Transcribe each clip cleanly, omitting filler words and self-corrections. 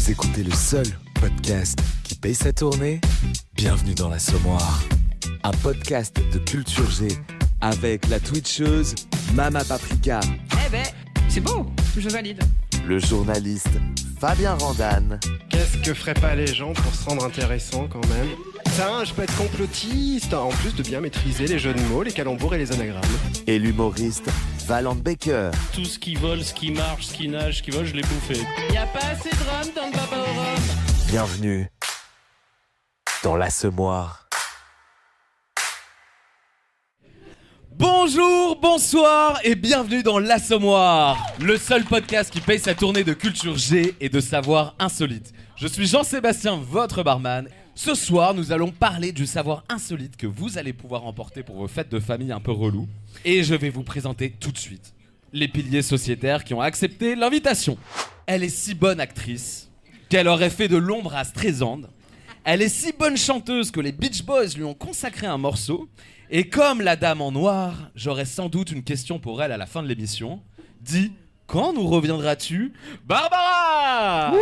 Vous écoutez le seul podcast qui paye sa tournée. Bienvenue dans l'Assommoir, un podcast de Culture G avec la twitcheuse Mama Paprika. Eh ben, c'est beau, je valide. Le journaliste Fabien Randan. Qu'est-ce que feraient pas les gens pour se rendre intéressant quand même? Ça, je peux être complotiste, en plus de bien maîtriser les jeux de mots, les calembours et les anagrammes. Et l'humoriste Valent Baker. Tout ce qui vole, ce qui marche, ce qui nage, ce qui vole, je l'ai bouffé. Y a pas assez de rhum dans le baba au rhum. Bienvenue dans l'Assommoir. Bonjour, bonsoir et bienvenue dans l'Assommoir, le seul podcast qui paye sa tournée de culture G et de savoir insolite. Je suis Jean-Sébastien, votre barman. Ce soir, nous allons parler du savoir insolite que vous allez pouvoir emporter pour vos fêtes de famille un peu reloues. Et je vais vous présenter tout de suite les piliers sociétaires qui ont accepté l'invitation. Elle est si bonne actrice qu'elle aurait fait de l'ombre à Streisand. Elle est si bonne chanteuse que les Beach Boys lui ont consacré un morceau. Et comme la dame en noir, j'aurai sans doute une question pour elle à la fin de l'émission. Dis, quand nous reviendras-tu, Barbara?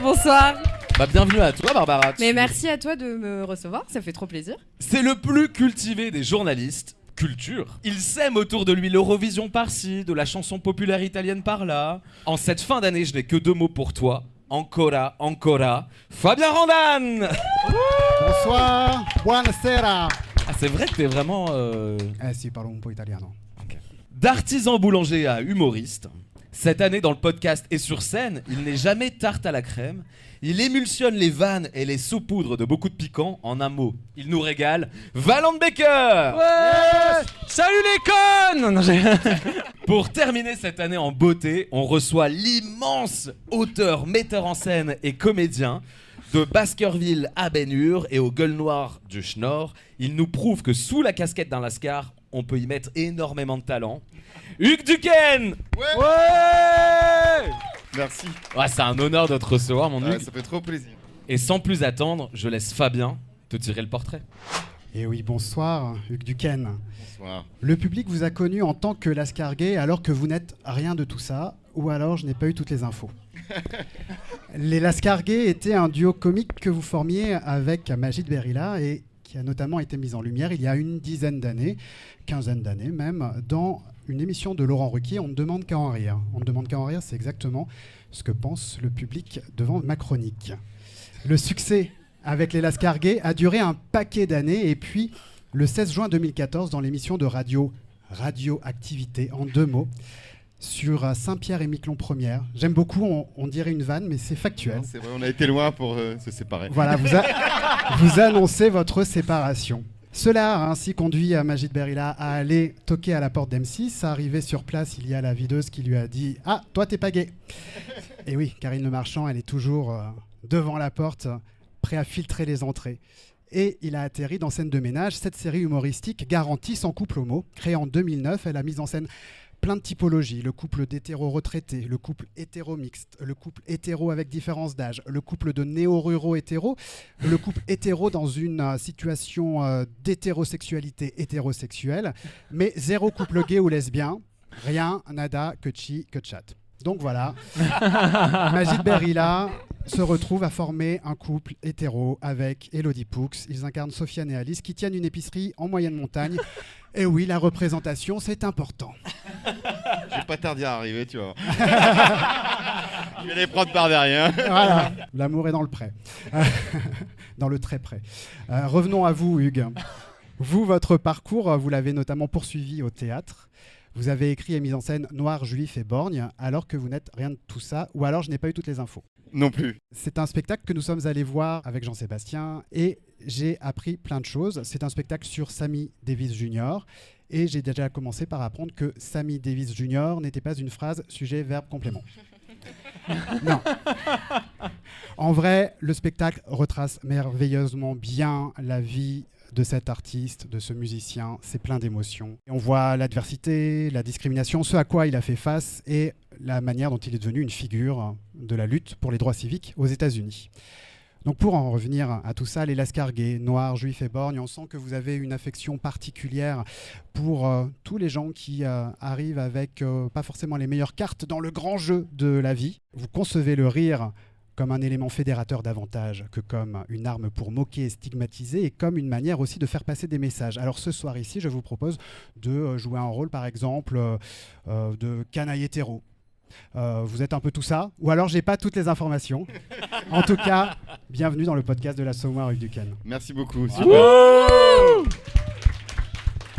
Bonsoir. Bah bienvenue à toi Barbara. Mais merci à toi de me recevoir, ça fait trop plaisir. C'est le plus cultivé des journalistes. Culture. Il sème autour de lui l'Eurovision par-ci, de la chanson populaire italienne par-là. En cette fin d'année, je n'ai que deux mots pour toi. Ancora, Fabien Randan. Bonsoir, buonasera. Ah, c'est vrai que t'es vraiment... Si, parlo un po' italiano. D'artisan boulanger à humoriste, cette année dans le podcast et sur scène, il n'est jamais tarte à la crème. Il émulsionne les vannes et les saupoudres de beaucoup de piquants en un mot. Il nous régale, Valent Baker. Ouais. Salut les connes. Pour terminer cette année en beauté, on reçoit l'immense auteur, metteur en scène et comédien de Baskerville à Ben Hur et aux gueules noires du Schnorr. Il nous prouve que sous la casquette d'un lascar, on peut y mettre énormément de talent. Hugues Duquesne. Ouais. Merci. Ouais, c'est un honneur de te recevoir, mon Hugues. Ça fait trop plaisir. Et sans plus attendre, je laisse Fabien te tirer le portrait. Et oui, bonsoir, Hugues Duquesne. Bonsoir. Le public vous a connu en tant que lascar gay alors que vous n'êtes rien de tout ça, ou alors je n'ai pas eu toutes les infos. Les lascar gays étaient un duo comique que vous formiez avec Majid Berila et qui a notamment été mis en lumière il y a une dizaine d'années, quinzaine d'années même, dans une émission de Laurent Ruquier, On ne demande qu'à en rire. On ne demande qu'à en rire, c'est exactement ce que pense le public devant ma chronique. Le succès avec les lascar gays a duré un paquet d'années et puis le 16 juin 2014 dans l'émission de Radioactivité, en deux mots, sur Saint-Pierre et Miquelon Première. J'aime beaucoup, on dirait une vanne, mais c'est factuel. Non, c'est vrai, on a été loin pour se séparer. Voilà, vous annoncez votre séparation. Cela a ainsi conduit à Majid Berila à aller toquer à la porte d'M6. Arrivé sur place, il y a la videuse qui lui a dit « Ah, toi, t'es pas gay !» Et oui, Karine Le Marchand, elle est toujours devant la porte, prêt à filtrer les entrées. Et il a atterri dans Scène de ménage, cette série humoristique garantie sans couple homo. Créée en 2009, elle a mis en scène plein de typologies, le couple d'hétéro-retraités, le couple hétéro-mixte, le couple hétéro avec différence d'âge, le couple de néo-ruraux hétéro, le couple hétéro dans une situation d'hétérosexualité hétérosexuelle, mais zéro couple gay ou lesbien, rien, nada, que chi, que chat. Donc voilà, Majid Berila se retrouve à former un couple hétéro avec Elodie Poux. Ils incarnent Sofiane et Alice qui tiennent une épicerie en moyenne montagne. Et oui, la représentation, c'est important. Je vais pas tarder à arriver, tu vois. Je vais les prendre par derrière. Voilà, l'amour est dans le pré. Dans le très près. Revenons à vous, Hugues. Vous, votre parcours, vous l'avez notamment poursuivi au théâtre. Vous avez écrit et mis en scène Noir, Juif et Borgne, alors que vous n'êtes rien de tout ça, ou alors je n'ai pas eu toutes les infos. Non plus. C'est un spectacle que nous sommes allés voir avec Jean-Sébastien et j'ai appris plein de choses. C'est un spectacle sur Sammy Davis Jr. et j'ai déjà commencé par apprendre que Sammy Davis Jr. n'était pas une phrase sujet, verbe, complément. Non. En vrai, le spectacle retrace merveilleusement bien la vie de cet artiste, de ce musicien. C'est plein d'émotions. Et on voit l'adversité, la discrimination, ce à quoi il a fait face et la manière dont il est devenu une figure de la lutte pour les droits civiques aux États-Unis. Donc pour en revenir à tout ça, les lascar gays, noirs, juifs et borgnes, on sent que vous avez une affection particulière pour tous les gens qui arrivent avec pas forcément les meilleures cartes dans le grand jeu de la vie. Vous concevez le rire comme un élément fédérateur davantage que comme une arme pour moquer et stigmatiser, et comme une manière aussi de faire passer des messages. Alors ce soir ici, je vous propose de jouer un rôle, par exemple, de canaille hétéro. Vous êtes un peu tout ça, ou alors j'ai pas toutes les informations. En tout cas, bienvenue dans le podcast de l'Assommoir Hugues Duquesne. Merci beaucoup.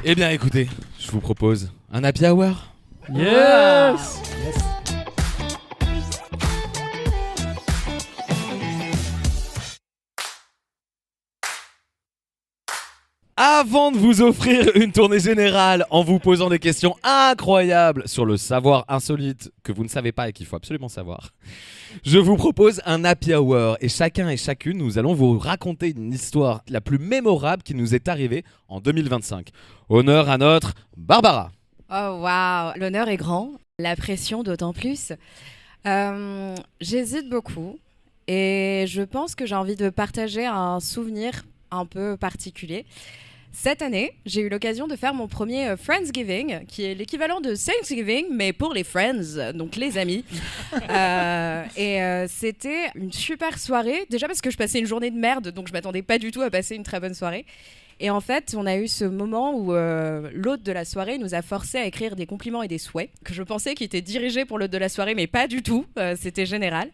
Eh bien écoutez, je vous propose un happy hour. Yes. Yes. Avant de vous offrir une tournée générale en vous posant des questions incroyables sur le savoir insolite que vous ne savez pas et qu'il faut absolument savoir, je vous propose un happy hour et chacun et chacune, nous allons vous raconter une histoire la plus mémorable qui nous est arrivée en 2025. Honneur à notre Barbara. Oh waouh, l'honneur est grand, la pression d'autant plus. J'hésite beaucoup et je pense que j'ai envie de partager un souvenir un peu particulier. Cette année, j'ai eu l'occasion de faire mon premier Friendsgiving, qui est l'équivalent de Thanksgiving, mais pour les friends, donc les amis. C'était une super soirée, déjà parce que je passais une journée de merde, donc je m'attendais pas du tout à passer une très bonne soirée. Et en fait, on a eu ce moment où l'hôte de la soirée nous a forcé à écrire des compliments et des souhaits, que je pensais qu'ils étaient dirigés pour l'hôte de la soirée, mais pas du tout, c'était général.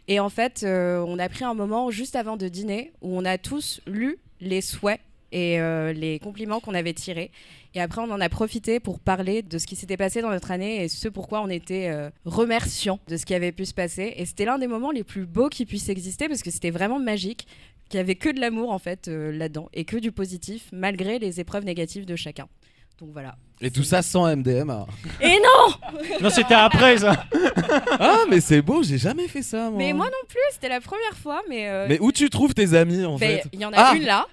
Et en fait, on a pris un moment juste avant de dîner, où on a tous lu les souhaits et les compliments qu'on avait tirés. Et après, on en a profité pour parler de ce qui s'était passé dans notre année et ce pourquoi on était remerciants de ce qui avait pu se passer. Et c'était l'un des moments les plus beaux qui puissent exister parce que c'était vraiment magique, qu'il n'y avait que de l'amour en fait là-dedans et que du positif malgré les épreuves négatives de chacun. Donc voilà. Et tout ça sans MDMA. Et non. Non, c'était après ça. Ah mais c'est beau, j'ai jamais fait ça moi. Mais moi non plus, c'était la première fois. Mais où tu trouves tes amis en fait? Il y en a une là.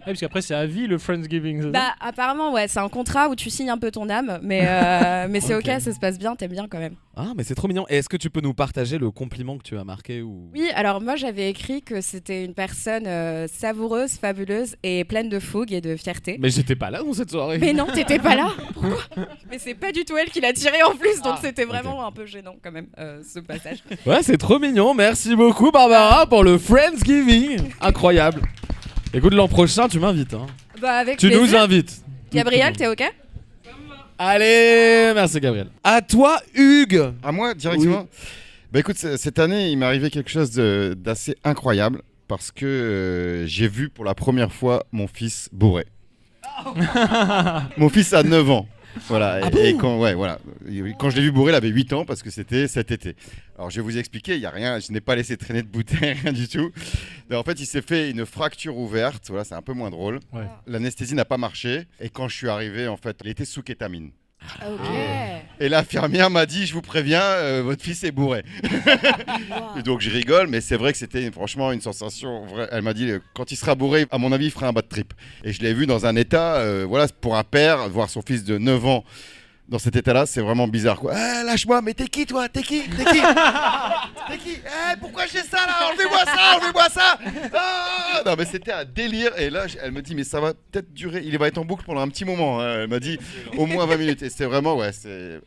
Parce qu'après c'est à vie le Friendsgiving. C'est ça Bah apparemment ouais, c'est un contrat où tu signes un peu ton âme, mais c'est ok, ça se passe bien, t'aimes bien quand même. Ah mais c'est trop mignon. Et est-ce que tu peux nous partager le compliment que tu as marqué ou... Oui, alors moi j'avais écrit que c'était une personne savoureuse, fabuleuse et pleine de fougue et de fierté. Mais j'étais pas là dans cette soirée. Mais non, t'étais pas là. Pourquoi? Mais c'est pas du tout elle qui l'a tiré en plus, donc c'était vraiment un peu gênant quand même ce passage. Ouais, c'est trop mignon. Merci beaucoup Barbara pour le Friendsgiving. Incroyable. Écoute, l'an prochain, tu m'invites. Hein. Bah avec Tu plaisir. nous invites. Gabriel, t'es ok? Allez, merci Gabriel. À toi, Hugues. À moi, directement. Oui. Bah écoute, cette année, il m'est arrivé quelque chose d'assez incroyable parce que j'ai vu pour la première fois mon fils bourré. Mon fils a 9 ans. Voilà. Et quand je l'ai vu bourré, il avait 8 ans parce que c'était cet été. Alors je vais vous expliquer, il y a rien, je n'ai pas laissé traîner de bouteille, rien du tout. Donc, en fait, il s'est fait une fracture ouverte, voilà, c'est un peu moins drôle. Ouais. L'anesthésie n'a pas marché et quand je suis arrivé, en fait, il était sous kétamine. Ok. Et l'infirmière m'a dit, je vous préviens, votre fils est bourré. Et donc je rigole, mais c'est vrai que c'était franchement une sensation. Elle m'a dit, quand il sera bourré, à mon avis, il fera un bad trip. Et je l'ai vu dans un état, voilà, pour un père, voir son fils de 9 ans dans cet état-là, c'est vraiment bizarre, quoi. Lâche-moi, mais t'es qui, toi? T'es qui? T'es qui? T'es qui? Pourquoi j'ai ça, là? Enlevez-moi ça, enlevez-moi ça. Non, mais c'était un délire. Et là, elle me dit, mais ça va peut-être durer. Il va être en boucle pendant un petit moment. Hein. Elle m'a dit, au moins 20 minutes. Et c'était vraiment, ouais, c'est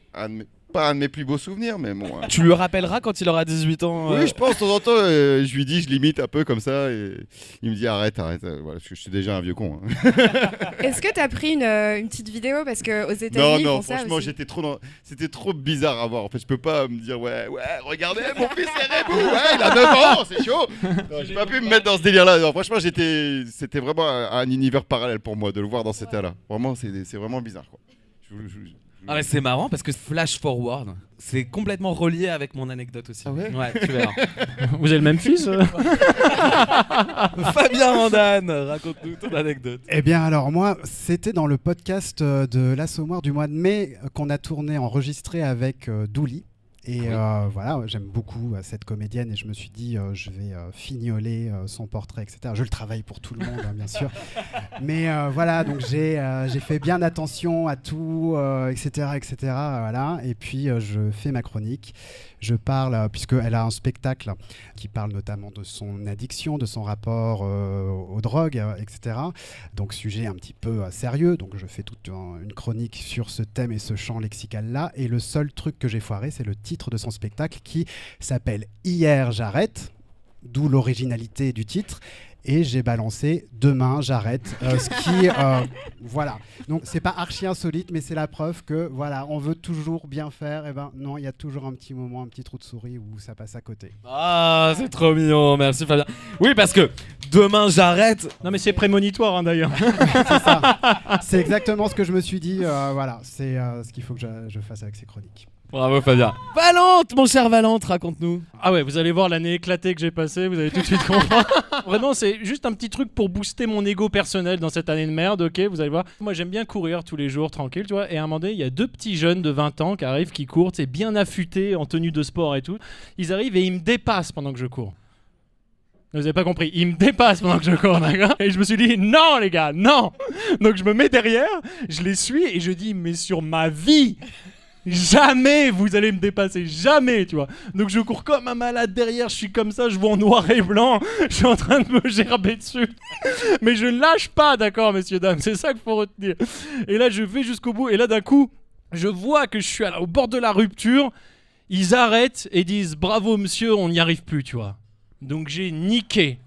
pas un de mes plus beaux souvenirs, mais bon. Tu le rappelleras quand il aura 18 ans. Oui, je pense, de temps en temps, je lui dis, je limite un peu comme ça, et il me dit arrête, voilà, parce que je suis déjà un vieux con. Hein. Est-ce que t'as pris une petite vidéo parce que aux États-Unis Non, ils font ça franchement, aussi. c'était trop bizarre à voir. En fait, je peux pas me dire ouais, regardez, mon fils est rebou, ouais, il a 9 ans, c'est chaud. Non, j'ai pas pu me mettre dans ce délire-là. Non, franchement, c'était vraiment un univers parallèle pour moi de le voir dans cet état-là. Vraiment, c'est vraiment bizarre, quoi. Ah mais c'est marrant parce que flash forward, c'est complètement relié avec mon anecdote aussi. Ah ouais? Ouais, tu verras. Vous avez le même fils Fabien Randane, raconte-nous ton anecdote. Eh bien alors moi, c'était dans le podcast de l'Assommoir du mois de mai qu'on a tourné, enregistré avec Douli. Et voilà, j'aime beaucoup cette comédienne et je me suis dit, je vais fignoler son portrait, etc. Je le travaille pour tout le monde, hein, bien sûr. Mais voilà, donc j'ai fait bien attention à tout, etc., etc. Voilà. Et puis je fais ma chronique. Je parle, puisqu'elle a un spectacle qui parle notamment de son addiction, de son rapport aux drogues, etc. Donc sujet un petit peu sérieux. Donc je fais toute une chronique sur ce thème et ce champ lexical-là. Et le seul truc que j'ai foiré, c'est le titre titre de son spectacle qui s'appelle Hier j'arrête, d'où l'originalité du titre. Et j'ai balancé demain j'arrête, ce qui voilà. Donc c'est pas archi insolite, mais c'est la preuve que voilà, on veut toujours bien faire. Et ben non, il y a toujours un petit moment, un petit trou de souris où ça passe à côté. Ah, c'est trop mignon, merci Fabien. Oui, parce que demain j'arrête. Non mais c'est prémonitoire hein, d'ailleurs. C'est ça. C'est exactement ce que je me suis dit. Voilà, c'est ce qu'il faut que je fasse avec ces chroniques. Bravo Fabien. Valente, mon cher Valente, raconte-nous. Ah ouais, vous allez voir l'année éclatée que j'ai passée, vous allez tout de suite comprendre. Vraiment, c'est juste un petit truc pour booster mon ego personnel dans cette année de merde, ok, vous allez voir. Moi, j'aime bien courir tous les jours, tranquille, tu vois. Et à un moment donné, il y a 2 petits jeunes de 20 ans qui arrivent, qui courent, c'est bien affûtés, en tenue de sport et tout. Ils arrivent et ils me dépassent pendant que je cours. Vous avez pas compris, ils me dépassent pendant que je cours, d'accord ? Et je me suis dit, non les gars, non ! Donc je me mets derrière, je les suis et je dis, mais sur ma vie ! Jamais vous allez me dépasser, jamais, tu vois. Donc je cours comme un malade derrière, je suis comme ça, je vois en noir et blanc, je suis en train de me gerber dessus. Mais je ne lâche pas, d'accord, messieurs, dames, c'est ça qu'il faut retenir. Et là, je vais jusqu'au bout, et là, d'un coup, je vois que je suis au bord de la rupture. Ils arrêtent et disent, bravo, monsieur, on n'y arrive plus, tu vois. Donc j'ai niqué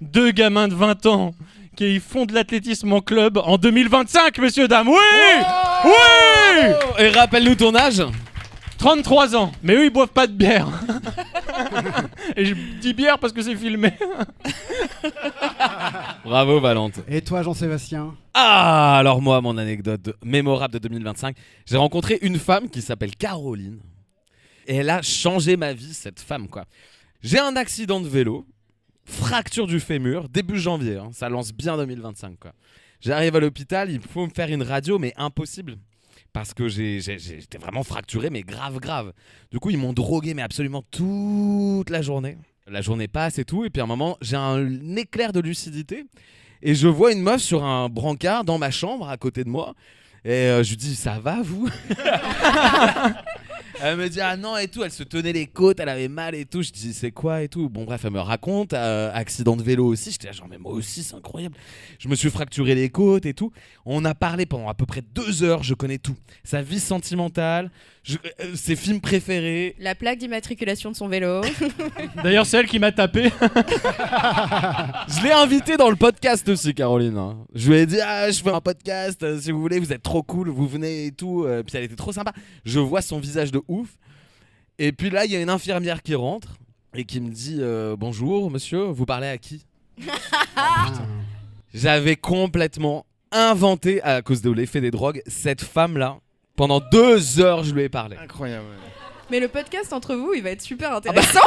2 gamins de 20 ans qui font de l'athlétisme en club en 2025, messieurs, dames. Oui, oui. Et rappelle-nous ton âge. 33 ans, mais eux ils boivent pas de bière. Et je dis bière parce que c'est filmé. Bravo Valente. Et toi, Jean-Sébastien ? Ah, alors moi, mon anecdote mémorable de 2025, j'ai rencontré une femme qui s'appelle Caroline. Et elle a changé ma vie, cette femme, quoi. J'ai un accident de vélo, fracture du fémur, début janvier, hein, ça lance bien 2025, quoi. J'arrive à l'hôpital, il faut me faire une radio, mais impossible. Parce que j'étais vraiment fracturé, mais grave. Du coup, ils m'ont drogué, mais absolument toute la journée. La journée passe et tout, et puis à un moment, j'ai un éclair de lucidité. Et je vois une meuf sur un brancard dans ma chambre, à côté de moi. Et je lui dis, ça va, vous ? Elle me dit, ah non, et tout. Elle se tenait les côtes, elle avait mal et tout. Je dis, c'est quoi et tout. Bon, bref, elle me raconte. Accident de vélo aussi. J'étais là, genre, mais moi aussi, c'est incroyable. Je me suis fracturé les côtes et tout. On a parlé pendant à peu près 2 heures. Je connais tout. Sa vie sentimentale, ses films préférés. La plaque d'immatriculation de son vélo. D'ailleurs, c'est elle qui m'a tapé. Je l'ai invitée dans le podcast aussi, Caroline. Hein. Je lui ai dit, je fais un podcast. Si vous voulez, vous êtes trop cool. Vous venez et tout. Puis elle était trop sympa. Je vois son visage de ouf. Et puis là, il y a une infirmière qui rentre et qui me dit bonjour, monsieur, vous parlez à qui ? J'avais complètement inventé, à cause de l'effet des drogues, cette femme-là. Pendant 2 heures, je lui ai parlé. Incroyable. Mais le podcast entre vous, il va être super intéressant.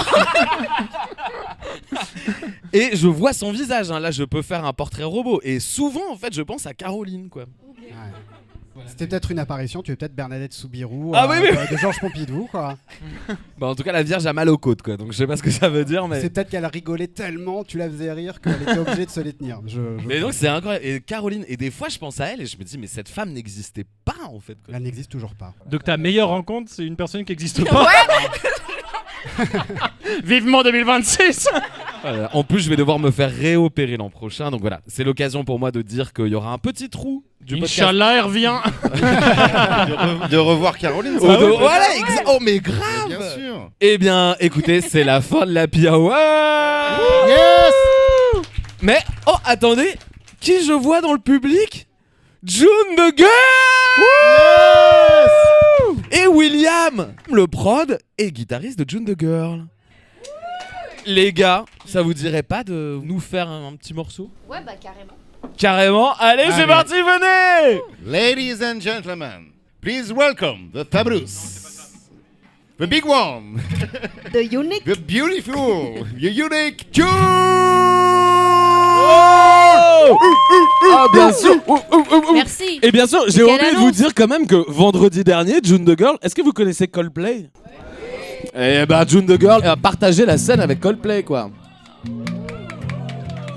Et je vois son visage. Hein. Là, je peux faire un portrait robot. Et souvent, en fait, je pense à Caroline, quoi. Ouais. C'était peut-être une apparition, tu es peut-être Bernadette Soubirous de Georges Pompidou, quoi. Bah, en tout cas, la Vierge a mal aux côtes, quoi. Donc je sais pas ce que ça veut dire, mais. C'est peut-être qu'elle rigolait tellement, tu la faisais rire qu'elle était obligée de se les tenir. Mais donc c'est incroyable. Et Caroline, et des fois je pense à elle et je me dis, mais cette femme n'existait pas en fait, quoi. Elle n'existe toujours pas. Donc ta meilleure rencontre, c'est une personne qui n'existe pas. Vivement 2026. Voilà. En plus, je vais devoir me faire réopérer l'an prochain. Donc voilà, c'est l'occasion pour moi de dire qu'il y aura un petit trou du podcast. Inch'Allah, elle revient. De revoir Caroline. Voilà, oh mais grave. Bien sûr. Eh bien, écoutez, c'est la fin de la Hour. Yes. Mais, oh, attendez, qui je vois dans le public ? June the Girl. Et William, le prod et guitariste de June the Girl. Les gars, ça vous dirait pas de nous faire un petit morceau ? Ouais, bah carrément. Carrément, allez, c'est parti, venez. Ladies and gentlemen, please welcome the Tabrous. The big one. The unique. The beautiful. The unique June. Ah, bien sûr. Merci. Et bien sûr, j'ai Quelle oublié de vous annonce. dire quand même que vendredi dernier, June the Girl, est-ce que vous connaissez Coldplay ? Eh ben, June the Girl a partagé la scène avec Coldplay, quoi.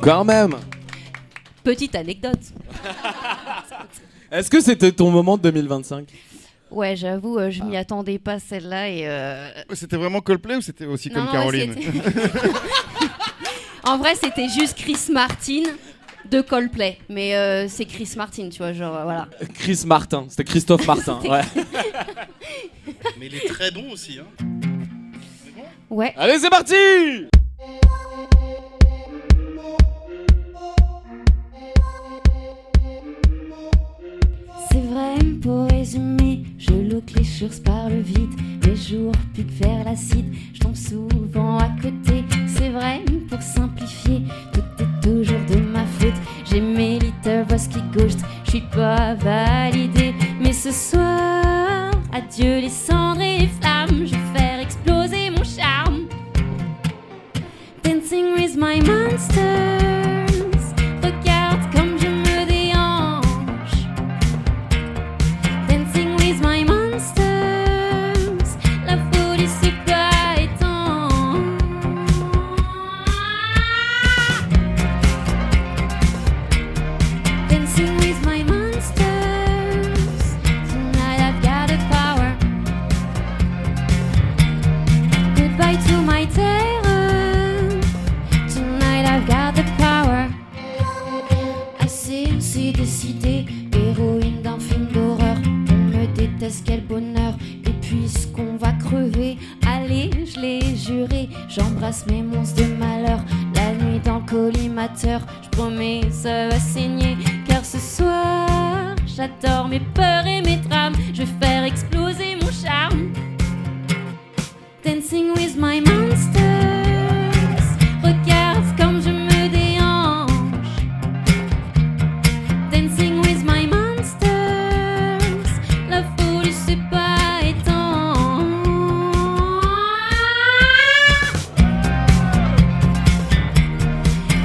Quand même. Petite anecdote. Est-ce que c'était ton moment de 2025 ? Ouais, j'avoue, je m'y attendais pas celle-là et. C'était vraiment Coldplay ou c'était aussi comme Non, Caroline ? En vrai, c'était juste Chris Martin de Coldplay, mais c'est Chris Martin, tu vois, genre voilà. Chris Martin, c'était Christophe Martin. Ouais. Mais il est très bon aussi. Hein. Ouais. Allez, c'est parti! C'est vrai, pour résumer, je look les choses par le vide. Les jours piquent vers l'acide, je tombe souvent à côté. C'est vrai, pour simplifier, tout est toujours de ma faute. J'ai mes little boss qui ghostent, je suis pas validée. Mais ce soir, adieu les cendres et les flammes, je vais faire exploser mon charme. Dancing with my monsters, regarde comme je me déhanche. Dancing with my monsters, la folie c'est pas étanche. Dancing with my monsters, tonight I've got the power. Goodbye to my terror, tonight I've got the power. Assez, c'est décidé, héroïne d'un film d'horreur. On me déteste, quel bonheur. Et puisqu'on va crever, allez, je l'ai juré, j'embrasse mes monstres de malheur. La nuit dans le collimateur, je promets, ça va saigner. Car ce soir, j'adore mes peurs et mes drames. Je vais faire exploser mon charme. Dancing with my monsters, regarde comme je me déhanche. Dancing with my monsters, la folie c'est pas étanche.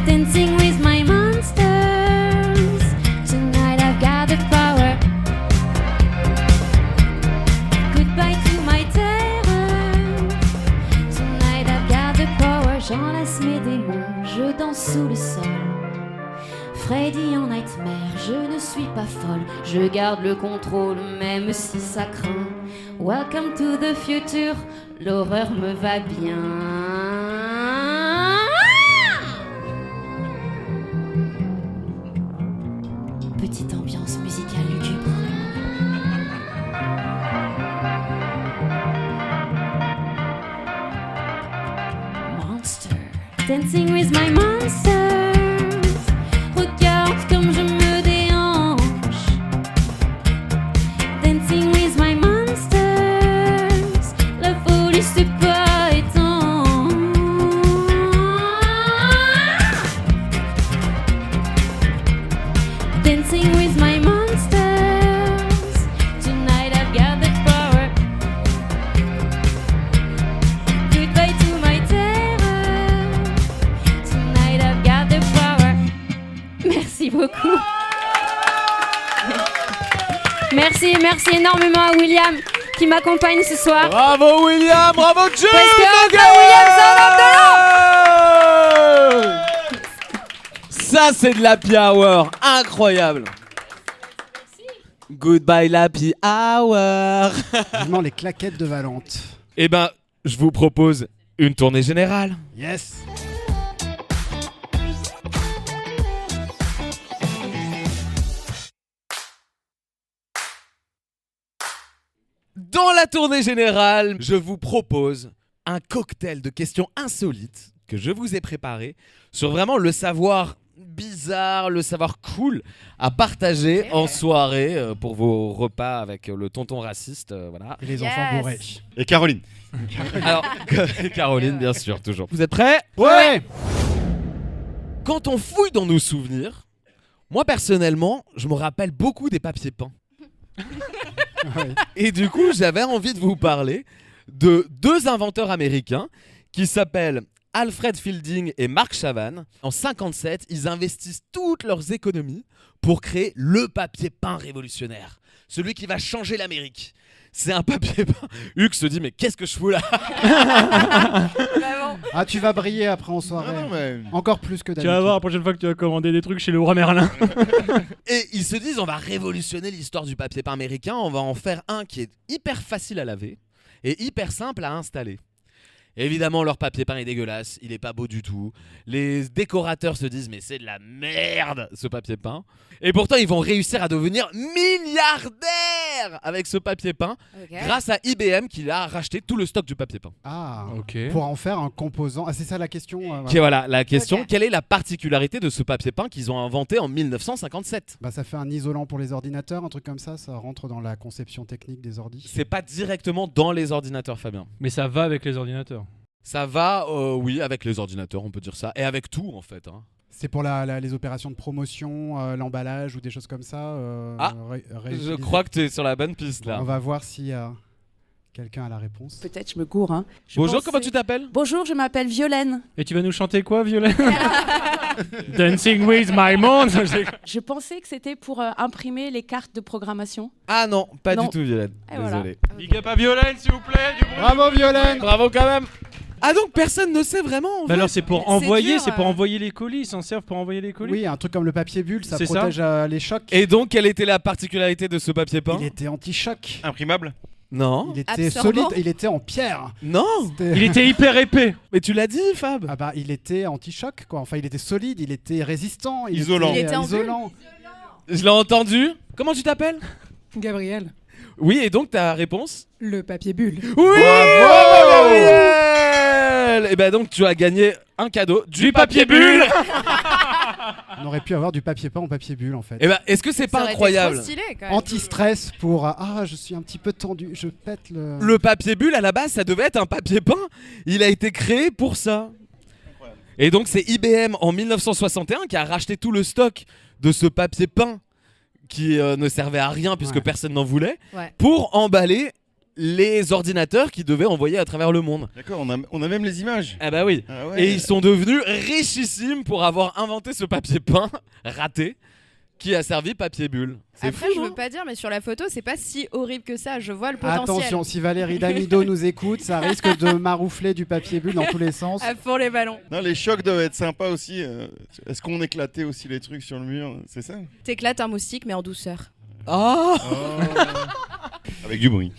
Dancing with my monsters, tonight I've got the power. Goodbye to my terror, tonight I've got the power. J'enlace mes démons, je danse sous le sol. Freddy en nightmare, je ne suis pas folle. Je garde le contrôle même si ça craint. Welcome to the future, l'horreur me va bien. Petite ambiance musicale lugubre. Monster. Dancing with my monsters, regarde comme je me déhanche. Dancing with my monsters, la folie c'est pas étanche. Dancing with my monsters, tonight I've got the power. Goodbye to my terror, tonight I've got the power. Merci beaucoup. Merci énormément à William qui m'accompagne ce soir. Bravo William, bravo June. Parce que enfin, William, c'est un homme de l'an. Ça c'est de l'happy hour, incroyable. Goodbye l'happy hour. Vivement les claquettes de Valente. Eh ben, je vous propose une tournée générale. Yes. Dans la tournée générale, je vous propose un cocktail de questions insolites que je vous ai préparé sur vraiment le savoir bizarre, le savoir cool à partager en soirée pour vos repas avec le tonton raciste, voilà. Et les enfants bourrés. Et Caroline. Alors, Caroline, bien sûr, toujours. Vous êtes prêts? Ouais. Quand on fouille dans nos souvenirs, moi personnellement, je me rappelle beaucoup des papiers peints. Ouais. Et du coup, j'avais envie de vous parler de deux inventeurs américains qui s'appellent Alfred Fielding et Mark Chavan. En 57, ils investissent toutes leurs économies pour créer le papier peint révolutionnaire. Celui qui va changer l'Amérique. C'est un papier peint. Hugues se dit, mais qu'est-ce que je fous là? Ah, tu vas briller après en soirée. Non, mais... Encore plus que Tu d'habitude. vas voir la prochaine fois que tu vas commander des trucs chez le roi Merlin. Et ils se disent, on va révolutionner l'histoire du papier peint américain. On va en faire un qui est hyper facile à laver et hyper simple à installer. Évidemment, leur papier peint est dégueulasse, il est pas beau du tout. Les décorateurs se disent mais c'est de la merde ce papier peint. Et pourtant, ils vont réussir à devenir milliardaires avec ce papier peint grâce à IBM qui a racheté tout le stock du papier peint. Ah, Ok. pour en faire un composant. Ah, c'est ça la question. Qui est voilà la question. Ok. Quelle est la particularité de ce papier peint qu'ils ont inventé en 1957 ? Bah, ça fait un isolant pour les ordinateurs, un truc comme ça rentre dans la conception technique des ordis. C'est pas directement dans les ordinateurs, Fabien. Mais ça va avec les ordinateurs. Ça va, oui, avec les ordinateurs, on peut dire ça, et avec tout en fait. Hein. C'est pour les opérations de promotion, l'emballage ou des choses comme ça. Je réutiliser. crois que tu es sur la bonne piste là. On va voir si quelqu'un a la réponse. Peut-être je me gourre. Hein. Bonjour, comment tu t'appelles ? Bonjour, je m'appelle Violaine. Et tu vas nous chanter quoi, Violaine? Dancing with my mom. Je pensais que c'était pour imprimer les cartes de programmation. Ah non, pas Non. du tout, Violaine. Et voilà. Désolé. Big up à Violaine, s'il vous plaît. Du bon... Bravo Violaine. Bravo quand même. Ah donc personne ne sait vraiment en Bah fait. alors c'est pour C'est envoyer, dur, c'est pour envoyer les colis, ils s'en servent pour envoyer les colis. Oui, un truc comme le papier bulle, ça C'est ça. protège les chocs. Et donc quelle était la particularité de ce papier peint ? Il était anti-choc. Imprimable. Non. Il était Absorbant. solide, il était en pierre. Non. C'était- Il était hyper épais. Mais tu l'as dit, Fab. Ah bah, il était anti-choc quoi. Enfin, il était solide, il était résistant, Isolant. Il était en isolant. Je l'ai entendu. Comment tu t'appelles ? Gabriel, Oui, et donc ta réponse ? le papier bulle. Oui. Bravo Gabriel. Et ben donc tu as gagné un cadeau, du papier bulle. On aurait pu avoir du papier peint en papier bulle en fait. Et ben est-ce que c'est Ça pas aurait été incroyable ? trop stylé, quand même. Anti-stress pour je suis un petit peu tendu, je pète le. Le papier bulle à la base ça devait être un papier peint. Il a été créé pour ça. Et donc c'est IBM en 1961 qui a racheté tout le stock de ce papier peint qui ne servait à rien puisque Ouais. personne n'en voulait Ouais. pour emballer les ordinateurs qui devaient envoyer à travers le monde. D'accord, on a même les images. Ah bah oui. Ah ouais. Et ils sont devenus richissimes pour avoir inventé ce papier peint raté qui a servi papier bulle. C'est Après, fou, je non veux pas dire, mais sur la photo, c'est pas si horrible que ça. Je vois le potentiel. Attention, si Valérie Damido nous écoute, ça risque de maroufler du papier bulle dans tous les sens. À fond les ballons. Non, les chocs doivent être sympas aussi. Est-ce qu'on éclatait aussi les trucs sur le mur ? C'est ça ? T'éclates un moustique, mais en douceur. Oh Avec du bruit.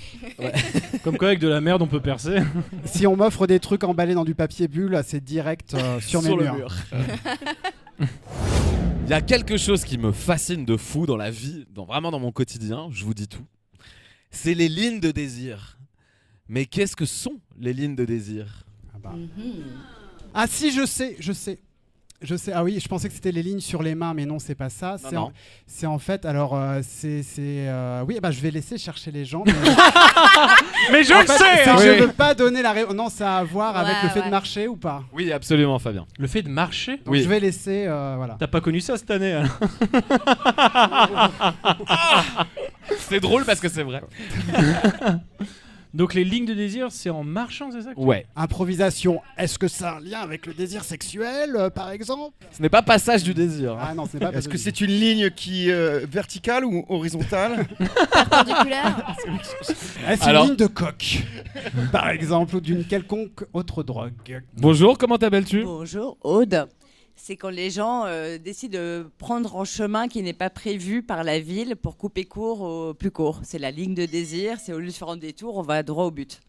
Comme quoi avec de la merde on peut percer. Si on m'offre des trucs emballés dans du papier bulle, c'est direct sur mes le murs. mur. Il y a quelque chose qui me fascine de fou dans la vie, vraiment dans mon quotidien, je vous dis tout. C'est les lignes de désir. Mais qu'est-ce que sont les lignes de désir ? Ah, bah. Ah si, je sais. Ah oui, je pensais que c'était les lignes sur les mains, mais non, c'est pas ça. Non. C'est en fait, alors, oui, bah je vais laisser chercher les gens. Mais, Mais je en le fait, sais c'est hein. que je veux pas donner la réponse. Non, ça a à voir avec Ouais, le fait ouais. de marcher ou pas. Oui, absolument, Fabien. Le fait de marcher. Donc Oui. je vais laisser, voilà. T'as pas connu ça cette année alors. C'est drôle parce que c'est vrai. Donc les lignes de désir c'est en marchant, c'est ça que tu Ouais. Improvisation. Est-ce que ça a un lien avec le désir sexuel, par exemple? Ce n'est pas passage du désir. Ah non, ce n'est pas. Est-ce que c'est une ligne qui est verticale ou horizontale ? Perpendiculaire. Est-ce Alors- une ligne de coke, par exemple, ou d'une quelconque autre drogue? Bonjour, comment t'appelles-tu ? Bonjour, Aude. C'est quand les gens décident de prendre un chemin qui n'est pas prévu par la ville pour couper court au plus court. C'est la ligne de désir, c'est au lieu de faire un détour, on va droit au but.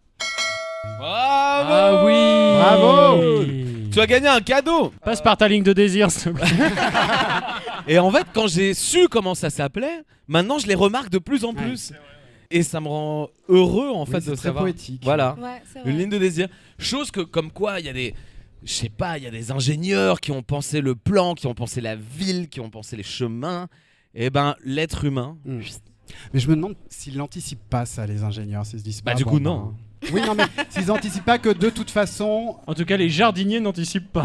Bravo Ah oui. Bravo. Tu as gagné un cadeau. Passe par ta ligne de désir s'il te plaît. Et en fait, quand j'ai su comment ça s'appelait, maintenant je les remarque de plus en plus. Et ça me rend heureux en fait c'est de très savoir. poétique. Voilà. Ouais, c'est vrai. Une ligne de désir. Chose que, comme quoi, il y a des. Je sais pas, il y a des ingénieurs qui ont pensé le plan, qui ont pensé la ville, qui ont pensé les chemins. Et ben, l'être humain. Mais je me demande s'ils n'anticipent pas ça, les ingénieurs, s'ils se disent Bah, pas. du coup, non. Oui, non, mais s'ils n'anticipent pas que de toute façon. En tout cas les jardiniers n'anticipent pas.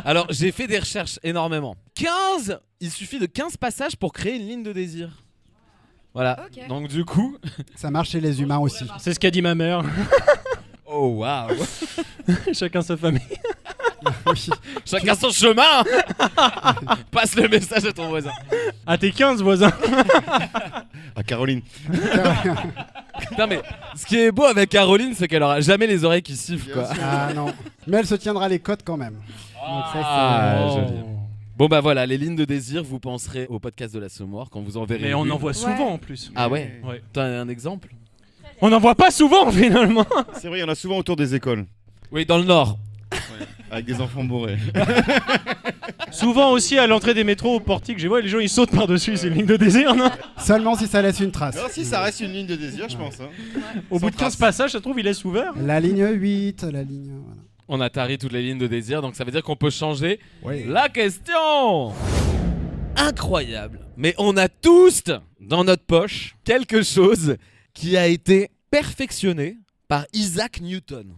Alors, j'ai fait des recherches énormément. 15 Il suffit de 15 passages pour créer une ligne de désir. Voilà. Ok. Donc, du coup. Ça marche chez les humains aussi. C'est ce qu'a dit ma mère. Oh, waouh. Chacun sa famille. Oui. Chacun son chemin. Passe le message à ton voisin. À tes 15 voisins. À Caroline. Non, mais ce qui est beau avec Caroline, c'est qu'elle aura jamais les oreilles qui sifflent, quoi. Ah non. Mais elle se tiendra les côtes quand même. Donc ça, Ah, Oh. joli. Bon bah voilà, les lignes de désir, vous penserez au podcast de la Semoire quand vous en verrez. Mais on une. en voit souvent en plus. Ah ouais. Ouais. T'as un exemple? On n'en voit pas souvent finalement. C'est vrai, il y en a souvent autour des écoles. Oui, dans le Nord. Avec des enfants bourrés. Souvent aussi à l'entrée des métros au portique, je vois les gens ils sautent par-dessus, c'est une ligne de désir, non? Seulement si ça laisse une trace. Non, si ça reste une ligne de désir, je pense. Hein. Au bout de 15 passages, ça se trouve, il laisse ouvert. La ligne 8, la ligne... Voilà. On a taré toutes les lignes de désir, donc ça veut dire qu'on peut changer Oui. la question. Incroyable. Mais on a tous dans notre poche quelque chose qui a été perfectionné par Isaac Newton.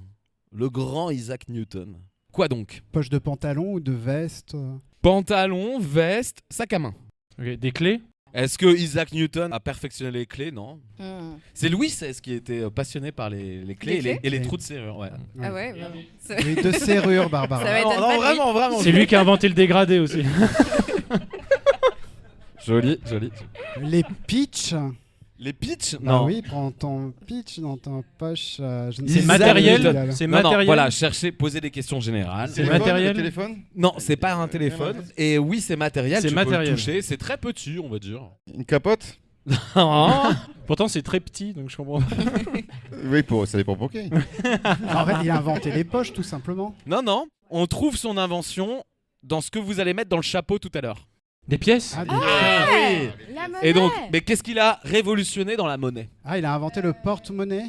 Le grand Isaac Newton. Quoi donc? Poche de pantalon ou de veste Pantalon, veste, sac à main. Ok, des clés? Est-ce que Isaac Newton a perfectionné les clés? Non. C'est Louis XVI qui était passionné par les clés, et les trous de serrure. Ouais. Ah ouais, Les deux serrures, Barbara. Ça va être Non, vraiment. C'est lui qui a inventé le dégradé aussi. Joli. Les pitchs. Les pitchs? Bah Non. oui, prends ton pitch dans ta poche. Je ne C'est sais matériel. pas. C'est Non, matériel. voilà, cherchez, posez des questions générales. C'est matériel. Le téléphone? Non, c'est pas un téléphone. Et oui, c'est matériel. C'est tu peux matériel. le toucher. C'est très petit, on va dire. Une capote? Pourtant, c'est très petit, donc je comprends pas. Oui, ça dépend pour qui. En fait, il a inventé les poches, tout simplement. Non. On trouve son invention dans ce que vous allez mettre dans le chapeau tout à l'heure. Des pièces? Ah, Ouais, la monnaie. Et donc, mais qu'est-ce qu'il a révolutionné dans la monnaie? Ah, il a inventé le porte-monnaie.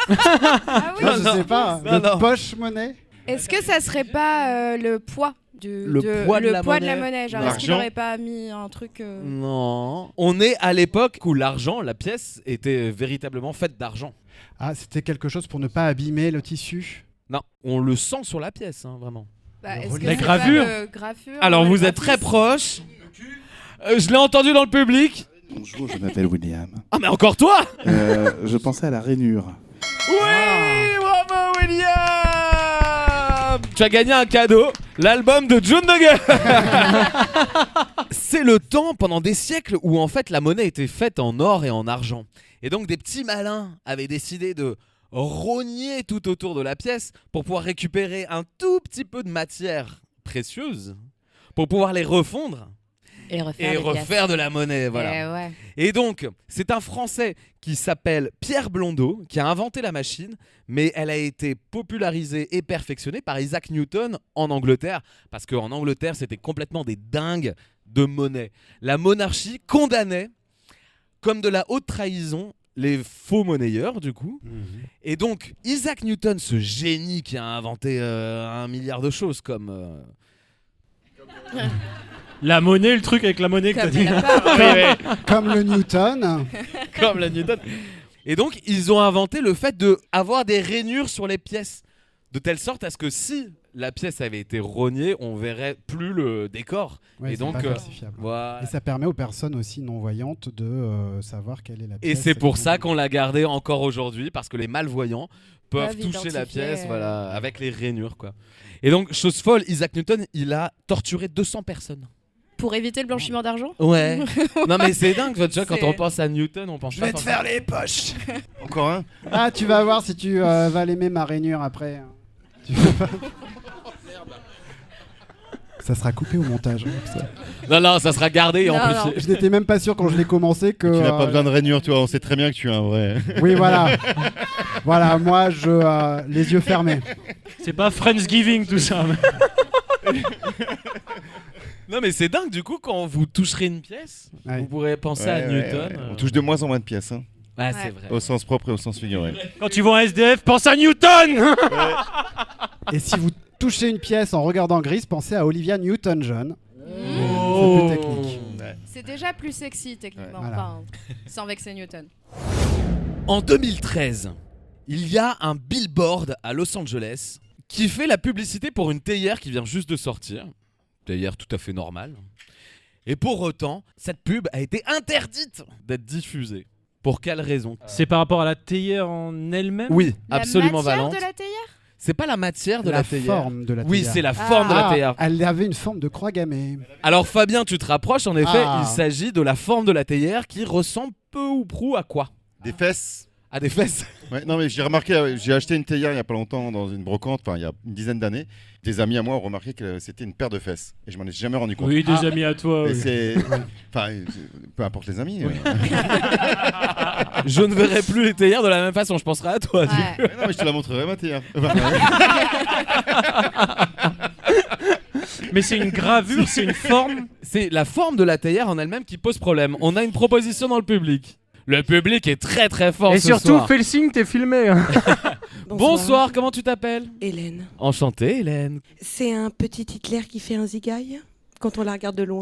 Ah oui. Non, je sais pas. Non, non. Poche-monnaie. Est-ce que ça serait pas le poids Le poids de la monnaie? Genre, est-ce qu'il L'argent. aurait pas mis un truc Non. On est à l'époque où l'argent, la pièce, était véritablement faite d'argent. Ah, c'était quelque chose pour ne pas abîmer le tissu. Non, on le sent sur la pièce, hein, vraiment. Bah, est-ce que La c'est gravure. pas le gravure Alors, le vous êtes très graphisme proche. Je l'ai entendu dans le public. Bonjour, je m'appelle William. Ah, mais encore toi? Je pensais à la rainure. Oui, bravo William. Tu as gagné un cadeau, l'album de June Duggan. C'est le temps pendant des siècles où en fait la monnaie était faite en or et en argent. Et donc des petits malins avaient décidé de rogner tout autour de la pièce pour pouvoir récupérer un tout petit peu de matière précieuse pour pouvoir les refondre Et et refaire de la monnaie, voilà. Ouais. Et donc, c'est un Français qui s'appelle Pierre Blondeau qui a inventé la machine, mais elle a été popularisée et perfectionnée par Isaac Newton en Angleterre, parce qu'en Angleterre, c'était complètement des dingues de monnaie. La monarchie condamnait, comme de la haute trahison, les faux monnayeurs, du coup. Et donc, Isaac Newton, ce génie qui a inventé 1 milliard de choses, comme... La monnaie, le truc avec la monnaie que t'as dit. Comme le Newton. Comme la Newton. Et donc, ils ont inventé le fait d'avoir des rainures sur les pièces, de telle sorte à ce que si la pièce avait été rognée, on verrait plus le décor. Ouais, et c'est donc, pas falsifiable. voilà. Et ça permet aux personnes aussi non-voyantes de savoir quelle est la pièce. Et c'est pour ça qu'on l'a gardé encore aujourd'hui, parce que les malvoyants peuvent Peuvent toucher la identifier, pièce, voilà, avec les rainures, quoi. Et donc, chose folle, Isaac Newton, il a torturé 200 personnes. Pour éviter le blanchiment d'argent? Ouais. Non mais c'est dingue, tu vois, quand C'est- on pense à Newton, on pense Je pas vais te forcément- faire les poches. Encore un? Ah, tu vas voir si tu vas l'aimer ma rainure après. Tu vas pas- Ça sera coupé au montage. Hein, ça. Non, ça sera gardé et Non, amplifié. Je n'étais même pas sûr quand je l'ai commencé que. Tu n'as pas besoin de rainure, tu vois, on sait très bien que tu es un vrai. Oui, voilà. Voilà, moi, les yeux fermés. C'est pas Friendsgiving tout ça. Non mais c'est dingue, du coup, quand vous toucherez une pièce, Ouais. vous pourrez penser à Newton. On touche de moins en moins de pièces, hein. Ouais, c'est vrai. Au sens propre et au sens figuré. Quand tu vois un SDF, pense à Newton. Et si vous touchez une pièce en regardant Grease, pensez à Olivia Newton-John. Oh. C'est plus technique. C'est déjà plus sexy techniquement, Voilà. enfin, sans vexer Newton. En 2013, il y a un billboard à Los Angeles qui fait la publicité pour une théière qui vient juste de sortir. Théière tout à fait normale. Et pour autant, cette pub a été interdite d'être diffusée. Pour quelle raison? C'est par rapport à la théière en elle-même? Oui, absolument La matière Valente. de la théière? C'est pas la matière de la théière. forme de la Oui, théière. c'est la forme de la Ah, théière. elle avait une forme de croix gammée. Alors Fabien, tu te rapproches, en effet, Ah. il s'agit de la forme de la théière qui ressemble peu ou prou à quoi? Des fesses. Ah, des fesses. Ouais, non mais j'ai remarqué, j'ai acheté une théière il y a pas longtemps dans une brocante, enfin il y a une dizaine d'années. Des amis à moi ont remarqué que c'était une paire de fesses et je m'en ai jamais rendu compte. Oui, des amis à toi. Mais Oui. c'est, enfin, peu importe les amis. Je ne verrai plus les théières de la même façon, je penserai à toi. du Ouais. coup. Non mais je te la montrerai ma théière. Mais c'est une gravure, c'est une forme. C'est la forme de la théière en elle-même qui pose problème. On a une proposition dans le public. Le public est très très fort Et ce surtout, soir. fais le signe, t'es filmé. Hein. Bonsoir, comment tu t'appelles? Hélène. Enchanté, Hélène. C'est un petit Hitler qui fait un zigaille quand on la regarde de loin.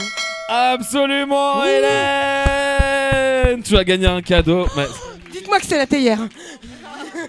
Absolument, Hélène. Tu as gagné un cadeau. Mais Dites-moi que c'est la théière.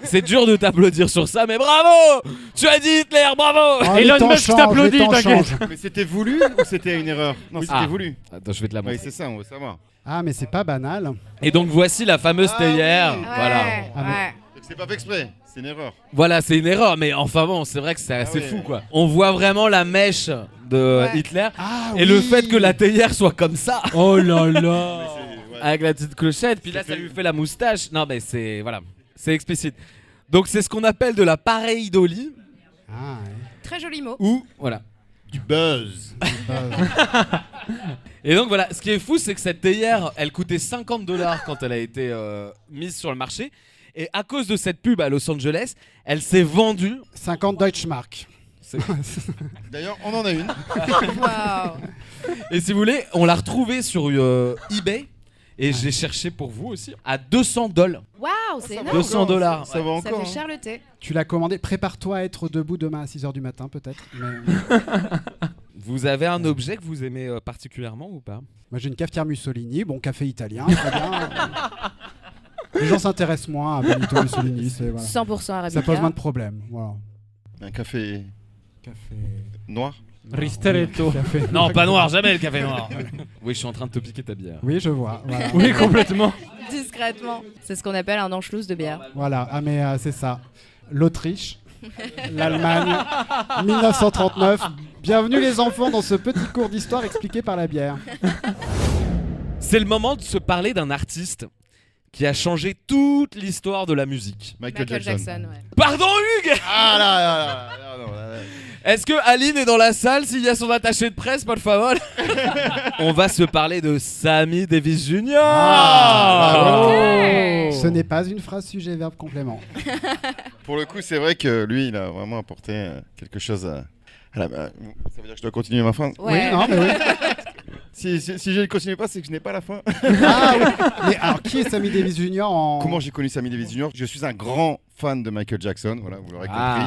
c'est dur de t'applaudir sur ça, mais bravo. Tu as dit Hitler, bravo. Oh, Elon les temps Musk changent, t'applaudit, les temps t'inquiète. changent. Mais c'était voulu ou c'était une erreur? Non, c'était Ah. voulu. Attends, je vais te la Oui, montrer. c'est ça, on veut savoir. Ah, mais c'est pas banal. Et donc voici la fameuse théière. Ouais, Voilà. ouais. Donc c'est pas fait exprès, c'est une erreur. Voilà, c'est une erreur, mais enfin bon, c'est vrai que c'est assez oui. fou quoi. On voit vraiment la mèche de Ouais. Hitler Ah, et le fait que la théière soit comme ça, Oh là là. avec la petite clochette, puis là ça lui fait la moustache. Non, mais c'est voilà, c'est explicite. Donc c'est ce qu'on appelle de la pareidolie Ah, ouais. Très joli mot. ou voilà. Du buzz. Et donc voilà, ce qui est fou, c'est que cette théière, elle coûtait $50 quand elle a été mise sur le marché. Et à cause de cette pub à Los Angeles, elle s'est vendue. 50 Deutschmark. D'ailleurs, on en a une. Waouh. Et si vous voulez, on l'a retrouvée sur eBay. Et j'ai cherché pour vous aussi à $200. Waouh, c'est énorme. $200. Ça va Ça encore. fait cher le thé. Tu l'as commandé. Prépare-toi à être debout demain à 6h du matin, peut-être. Mais... Vous avez un objet que vous aimez particulièrement ou pas? Moi, j'ai une cafetière Mussolini. Bon, café italien, très bien. Les gens s'intéressent moins à Benito Mussolini. C'est, voilà. 100% arabica. Ça pose moins de problèmes. Voilà. Un café noir. Ristretto. Café. Non, pas noir, jamais le café noir. Oui, je suis en train de te piquer ta bière. Oui, je vois. Voilà. Oui, complètement. Discrètement. C'est ce qu'on appelle un anschluss de bière. Voilà. Ah, mais c'est ça. L'Autriche, l'Allemagne, 1939. Bienvenue les enfants dans ce petit cours d'histoire expliqué par la bière. C'est le moment de se parler d'un artiste qui a changé toute l'histoire de la musique. Michael Jackson. Ouais. Pardon Hugues. Ah là. Non, là. Est-ce que Aline est dans la salle s'il y a son attaché de presse, por favor? On va se parler de Sammy Davis Jr. Ce n'est pas une phrase sujet-verbe complément. Pour le coup, c'est vrai que lui, il a vraiment apporté quelque chose à la... Ça veut dire que je dois continuer ma fin? Ouais. Oui, non, mais oui. Si je ne continue pas, c'est que je n'ai pas la fin. Ah oui. Mais alors, qui est Sammy Davis Jr. en... Comment j'ai connu Sammy Davis Jr. Je suis un grand fan de Michael Jackson, voilà, vous l'aurez compris.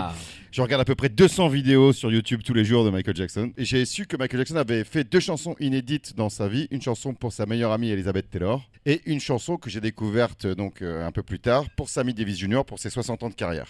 Je regarde à peu près 200 vidéos sur YouTube tous les jours de Michael Jackson. Et j'ai su que Michael Jackson avait fait 2 chansons inédites dans sa vie. Une chanson pour sa meilleure amie Elizabeth Taylor. Et une chanson que j'ai découverte donc, un peu plus tard pour Sammy Davis Jr. pour ses 60 ans de carrière.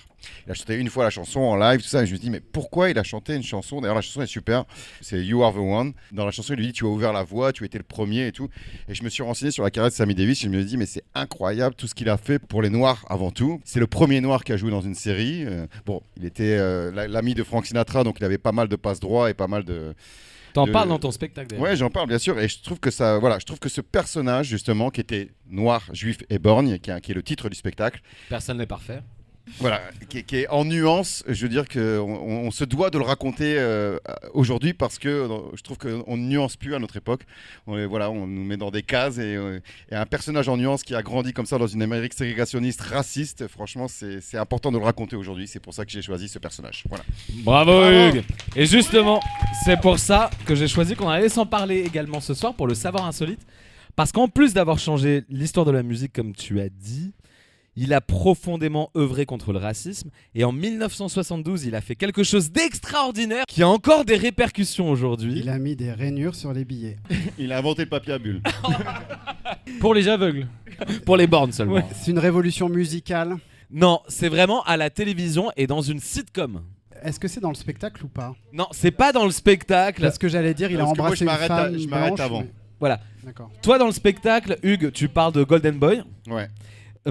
Il a chanté une fois la chanson en live, tout ça. Et je me suis dit, mais pourquoi il a chanté une chanson? D'ailleurs, la chanson est super. C'est You Are the One. Dans la chanson, il lui dit, tu as ouvert la voie, tu étais le premier et tout. Et je me suis renseigné sur la carrière de Sammy Davis. Et je me suis dit, mais c'est incroyable tout ce qu'il a fait pour les Noirs avant tout. C'est le premier Noir qui a joué dans une série. Bon, il était l'ami de Frank Sinatra, donc il avait pas mal de passe droit et pas mal de... T'en parles dans ton spectacle d'ailleurs. Ouais, j'en parle bien sûr, et je trouve que ça, voilà, je trouve que ce personnage justement qui était noir, juif et borgne, qui est le titre du spectacle. Personne n'est parfait. Voilà, qui est en nuance. Je veux dire qu'on se doit de le raconter aujourd'hui parce que je trouve qu'on ne nuance plus à notre époque. On nous met dans des cases et un personnage en nuance qui a grandi comme ça dans une Amérique ségrégationniste, raciste. Franchement, c'est important de le raconter aujourd'hui. C'est pour ça que j'ai choisi ce personnage. Voilà. Bravo Hugues. Et justement, c'est pour ça que j'ai choisi qu'on allait s'en parler également ce soir pour le savoir insolite. Parce qu'en plus d'avoir changé l'histoire de la musique comme tu as dit, il a profondément œuvré contre le racisme et en 1972, il a fait quelque chose d'extraordinaire qui a encore des répercussions aujourd'hui. Il a mis des rainures sur les billets. Il a inventé le papier à bulles. Pour les aveugles. Pour les bornes seulement. Ouais. C'est une révolution musicale. Non, c'est vraiment à la télévision et dans une sitcom. Est-ce que c'est dans le spectacle ou pas? Non, c'est pas dans le spectacle. Parce que j'allais dire, il a embrassé une femme je m'arrête blanche, avant. mais- Voilà. D'accord. Toi, dans le spectacle, Hugues, tu parles de Golden Boy. Ouais.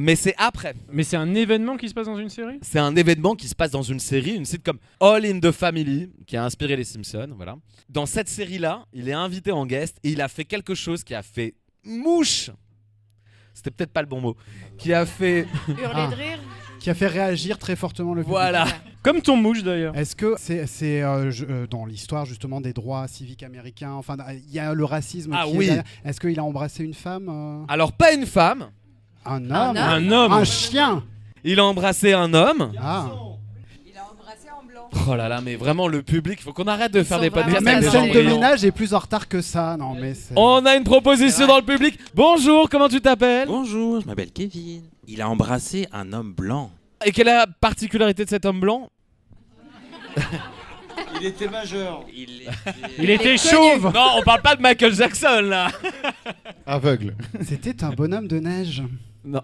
Mais c'est après. Mais c'est un événement qui se passe dans une série? C'est un événement qui se passe dans une série, une sitcom All in the Family, qui a inspiré les Simpsons. Voilà. Dans cette série-là, il est invité en guest et il a fait quelque chose qui a fait mouche c'était peut-être pas le bon mot, qui a fait Hurler de rire. Qui a fait réagir très fortement le public. Voilà. Comme ton mouche d'ailleurs. Est-ce que c'est dans l'histoire justement des droits civiques américains, enfin il y a le racisme Ah qui oui. est derrière. Est-ce qu'il a embrassé une femme Alors pas une femme, Un homme Un homme. Un chien il a embrassé un homme. Ah. Oh là là, mais vraiment le public, faut qu'on arrête de faire des vraiment podcasts. Même avec des scène gens de brillants. ménage est plus en retard que ça. Non mais c'est... On a une proposition dans le public. Bonjour, comment tu t'appelles? Bonjour, je m'appelle Kevin. Il a embrassé un homme blanc. Et quelle est la particularité de cet homme blanc? Il était majeur. Il était chauve. Non, on parle pas de Michael Jackson là. Aveugle. C'était un bonhomme de neige. Non.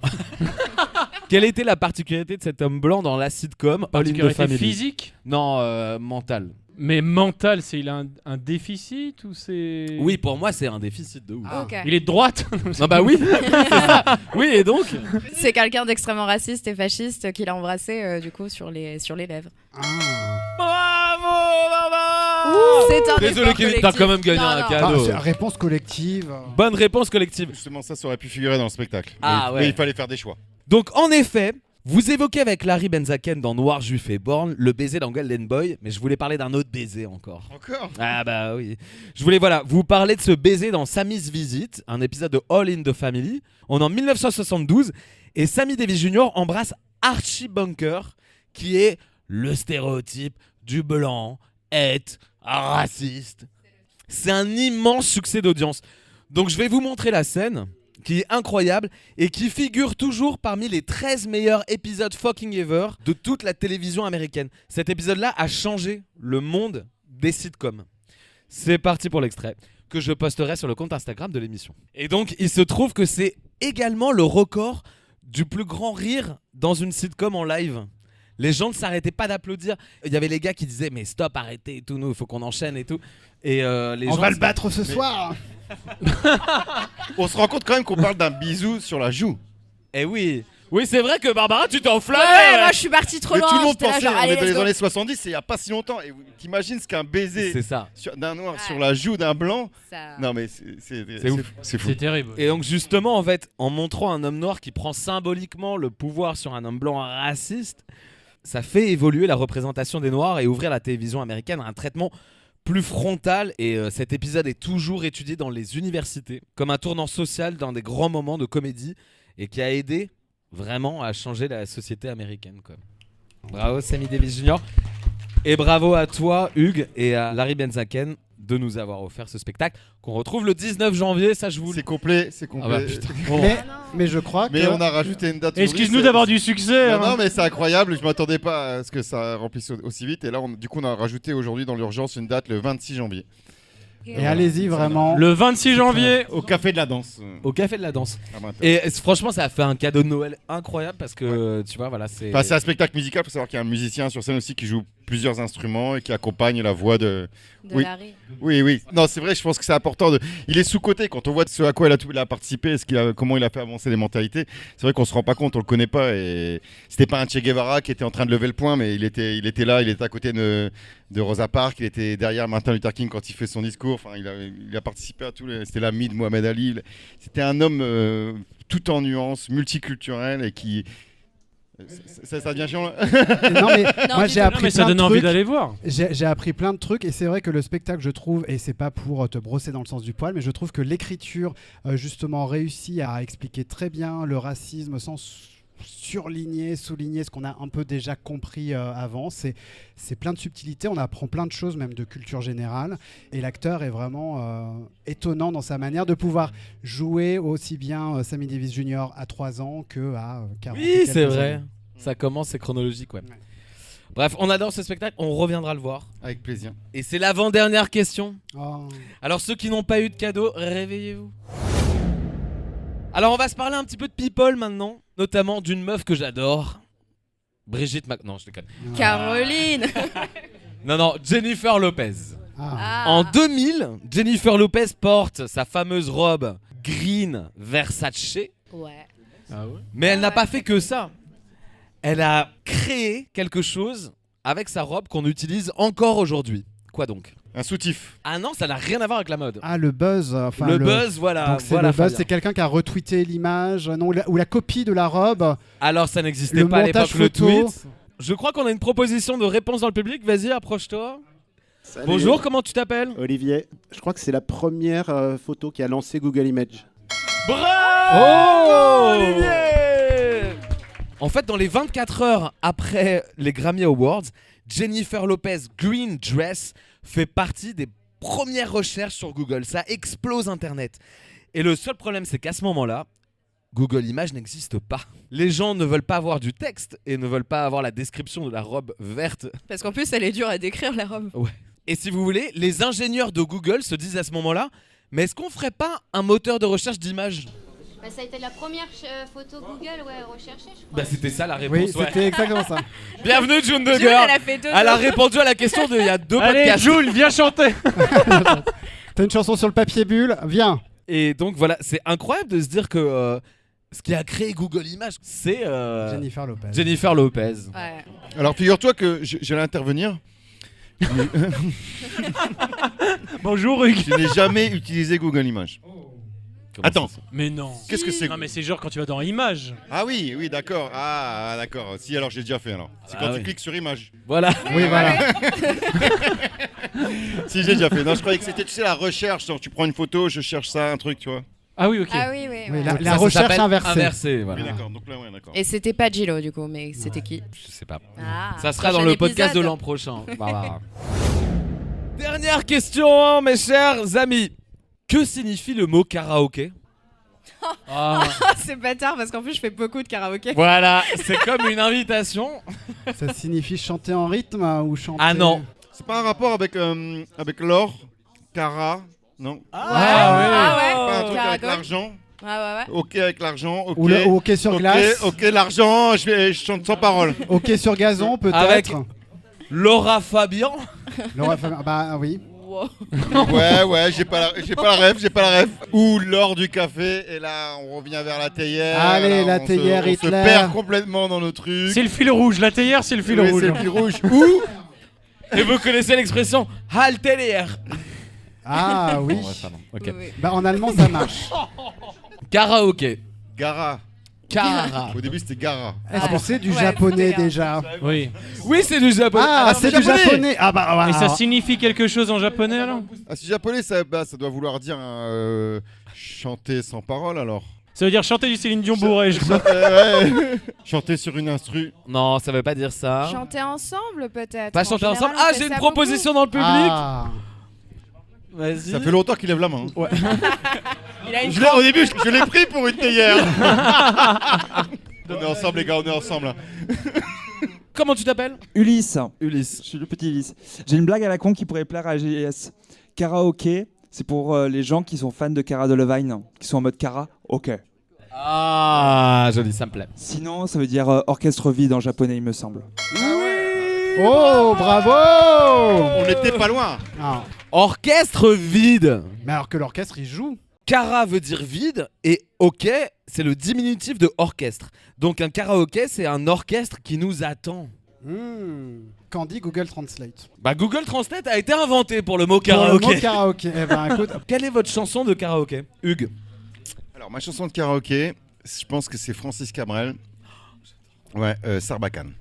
Quelle était la particularité de cet homme blanc dans la sitcom All in the Particularité Family? physique. Non, mental. Mais mental, il a un déficit ou c'est... Oui, pour moi, c'est un déficit de ouf. Ok. Il est de droite. Non, bah oui. C'est ça. Oui, et donc C'est quelqu'un d'extrêmement raciste et fasciste qu'il a embrassé du coup sur les lèvres. Bravo, maman. C'est un Désolé, effort Kevin, t'as collectif. quand même gagné Non, un non. cadeau. c'est réponse collective. Bonne réponse collective. Justement, ça aurait pu figurer dans le spectacle. Ah, ouais. Mais il fallait faire des choix. Donc, en effet, vous évoquez avec Larry Benzaken dans Noir, Juif et Born le baiser dans Golden Boy, mais je voulais parler d'un autre baiser encore. Encore? Ah bah oui. Je voulais vous parler de ce baiser dans Sammy's Visit, un épisode de All in the Family. On est en 1972 et Sammy Davis Jr. embrasse Archie Bunker, qui est le stéréotype du blanc, raciste. C'est un immense succès d'audience. Donc je vais vous montrer la scène, qui est incroyable et qui figure toujours parmi les 13 meilleurs épisodes fucking ever de toute la télévision américaine. Cet épisode-là a changé le monde des sitcoms. C'est parti pour l'extrait, que je posterai sur le compte Instagram de l'émission. Et donc, il se trouve que c'est également le record du plus grand rire dans une sitcom en live. Les gens ne s'arrêtaient pas d'applaudir. Il y avait les gars qui disaient mais stop, arrêtez et tout, nous, il faut qu'on enchaîne et tout. Et les On gens va le battre ce soir. On se rend compte quand même qu'on parle d'un bisou sur la joue. Eh oui. Oui, c'est vrai que Barbara, tu t'es enflammée. Ouais, moi je suis partie trop Mais loin. tout le monde j'étais là, pensait, genre, on allez, est dans let's les go. années 70, c'est il n'y a pas si longtemps. Et t'imagines ce qu'un baiser C'est ça. d'un noir sur la joue d'un blanc. Ça- Non mais C'est ouf. C'est fou. C'est terrible. Et donc justement, en fait, en montrant un homme noir qui prend symboliquement le pouvoir sur un homme blanc raciste, ça fait évoluer la représentation des noirs et ouvrir la télévision américaine à un traitement plus frontal. Et cet épisode est toujours étudié dans les universités comme un tournant social dans des grands moments de comédie et qui a aidé vraiment à changer la société américaine, quoi. Bravo Sammy Davis Jr. Et bravo à toi Hugues et à Larry Benzaken de nous avoir offert ce spectacle qu'on retrouve le 19 janvier, ça je vous... C'est complet, c'est complet. Ah bah, putain. Bon. Mais je crois Mais que... on a rajouté une date. Excuse-nous d'avoir du succès. Non, hein. non, mais c'est incroyable. Je m'attendais pas à ce que ça remplisse aussi vite. Et là, du coup, on a rajouté aujourd'hui dans l'urgence une date le 26 janvier. Et allez-y vraiment. Le 26 janvier. Au Café de la Danse. Au Café de la Danse. À 20h. Et franchement, ça a fait un cadeau de Noël incroyable parce que tu vois, voilà, c'est. Enfin, c'est un spectacle musical. Il faut savoir qu'il y a un musicien sur scène aussi qui joue plusieurs instruments et qui accompagne la voix de. De Larry. Oui, oui. Non, c'est vrai, je pense que c'est important. Il est sous-coté quand on voit ce à quoi il a participé, comment il a fait avancer les mentalités. C'est vrai qu'on se rend pas compte, on le connaît pas. Et c'était pas un Che Guevara qui était en train de lever le poing, mais il était là, il était à côté de Rosa Parks, il était derrière Martin Luther King quand il fait son discours. Enfin, il a participé à tous les. C'était l'ami de Mohamed Ali. C'était un homme tout en nuances, multiculturel et qui. Ça devient chiant là. Non mais moi j'ai appris mais ça plein de donne envie trucs. d'aller voir. J'ai appris plein de trucs et c'est vrai que le spectacle, je trouve, et c'est pas pour te brosser dans le sens du poil, mais je trouve que l'écriture justement réussit à expliquer très bien le racisme sans souligner ce qu'on a un peu déjà compris avant. C'est plein de subtilités, on apprend plein de choses même de culture générale et l'acteur est vraiment étonnant dans sa manière de pouvoir jouer aussi bien Sammy Davis Jr. à 3 ans que à 40 Oui, c'est vrai. Ça commence, c'est chronologique, ouais. Bref, on adore ce spectacle, on reviendra le voir. Avec plaisir. Et c'est l'avant-dernière question. Oh. Alors ceux qui n'ont pas eu de cadeau, réveillez-vous. Alors on va se parler un petit peu de people maintenant, notamment d'une meuf que j'adore, Brigitte Non, je déconne. Caroline. Non, Jennifer Lopez. Ah. En 2000, Jennifer Lopez porte sa fameuse robe green Versace. Ouais. Mais elle n'a pas fait que ça. Elle a créé quelque chose avec sa robe qu'on utilise encore aujourd'hui. Quoi donc? Un soutif. Ah non, ça n'a rien à voir avec la mode. Ah, le buzz. Enfin, Le buzz, voilà. Donc c'est voilà, le buzz, Fabien. c'est quelqu'un qui a retweeté l'image, non, ou la copie de la robe. Alors ça n'existait Le pas à l'époque, montage le photo. tweet. Je crois qu'on a une proposition de réponse dans le public. Vas-y, approche-toi. Salut. Bonjour, comment tu t'appelles? Olivier. Je crois que c'est la première photo qui a lancé Google Images. Bravo Olivier. En fait, dans les 24 heures après les Grammy Awards, Jennifer Lopez Green Dress fait partie des premières recherches sur Google. Ça explose Internet. Et le seul problème, c'est qu'à ce moment-là, Google Images n'existe pas. Les gens ne veulent pas avoir du texte et ne veulent pas avoir la description de la robe verte. Parce qu'en plus, elle est dure à décrire, la robe. Ouais. Et si vous voulez, les ingénieurs de Google se disent à ce moment-là, mais est-ce qu'on ferait pas un moteur de recherche d'images? Bah, ça a été la première photo Google recherchée, je crois. Bah c'était ça la réponse. Oui, c'était exactement ça. Bienvenue June de June, Girl. elle a fait deux Elle a dos. répondu à la question il y a 2 Allez, podcasts. Jules, viens chanter. T'as une chanson sur le papier bulle, viens. Et donc voilà, c'est incroyable de se dire que ce qui a créé Google Images, c'est Jennifer Lopez. Jennifer Lopez. Ouais. Alors figure-toi que j'allais intervenir. Bonjour Hugues. Je n'ai jamais utilisé Google Images. Attends. Mais non. Qu'est-ce que c'est? Non, mais c'est genre quand tu vas dans Images. Ah oui, oui, d'accord. Ah, d'accord. Si, alors j'ai déjà fait alors. C'est Ah quand oui. tu cliques sur image. Voilà. Oui, voilà. Si, j'ai déjà fait. Non, je croyais que c'était, tu sais, la recherche. Genre, tu prends une photo, je cherche ça, un truc, tu vois. Ah oui, ok. Ah oui, oui. Oui, ouais. la Ça recherche s'appelle inversée. Inversée, voilà. Oui, d'accord. Donc là, ouais, d'accord. Et c'était pas Gilo, du coup, mais c'était qui? Je sais pas. Ah, Ça sera dans prochain le podcast de épisode. l'an prochain. Voilà. Dernière question, mes chers amis. Que signifie le mot karaoké? Ah. C'est bâtard parce qu'en plus, je fais beaucoup de karaoké. Voilà, c'est comme une invitation. Ça signifie chanter en rythme ou chanter. Ah non. C'est pas un rapport avec, avec l'or, Cara, non? Ah ouais. Pas un truc avec Caragol. l'argent? Ouais, ouais, ouais. Ok avec l'argent, ok. Ou le hockey sur glace. Ok, l'argent, je chante sans parole. Hockey sur gazon, peut-être. Avec Laura Fabian. Laura Fabian- Bah oui. Ouais, j'ai pas la ref. Ou l'or du café, et là on revient vers la théière. Allez, là, la théière, on se Hitler. perd complètement dans nos trucs. C'est le fil rouge. La théière, c'est le fil Oui, rouge. c'est le fil rouge. Ou Et vous connaissez l'expression Haltelier. Ah oui. Ok. Oui. Bah en allemand ça marche. Karaoké. Gara. Kara. Au début c'était Gara. Est-ce que c'est du Ouais, japonais c'est déjà? Oui. Oui, c'est du japonais. Ah, Alors, c'est du japonais. Ah bah Et voilà. ça signifie quelque chose en japonais alors? Ah, si japonais, ça doit vouloir dire chanter sans parole alors. Ça veut dire chanter du Céline Dion bourré, je crois. Ouais. Chanter sur une instru. Non, ça veut pas dire ça. Chanter ensemble, peut-être. Pas En chanter général, ensemble. on Ah, fait j'ai une ça proposition dans le public. Ah. Vas-y. Ça fait longtemps qu'il lève la main. beaucoup. Il a une Au début, je l'ai pris pour une théière. On est ensemble les gars, on est ensemble. Là. Comment tu t'appelles? Ulysse. Ulysse. Je suis le petit Ulysse. J'ai une blague à la con qui pourrait plaire à GS. Karaoké, c'est pour les gens qui sont fans de Cara Delevingne, qui sont en mode Cara. Ok. Ah, joli, ça me plaît. Sinon, ça veut dire orchestre vide en japonais, il me semble. Oh, bravo. On était pas loin. Ah. Orchestre vide. Mais alors que l'orchestre il joue. Kara veut dire vide et ok, c'est le diminutif de orchestre. Donc un karaoké, c'est un orchestre qui nous attend. Qu'en dit Google Translate? Bah Google Translate a été inventé pour le mot Pour le karaoké. mot karaoké. Eh ben écoute. Quelle est votre chanson de karaoké, Hugues? Alors ma chanson de karaoké, je pense que c'est Francis Cabrel. Ouais, Sarbacane.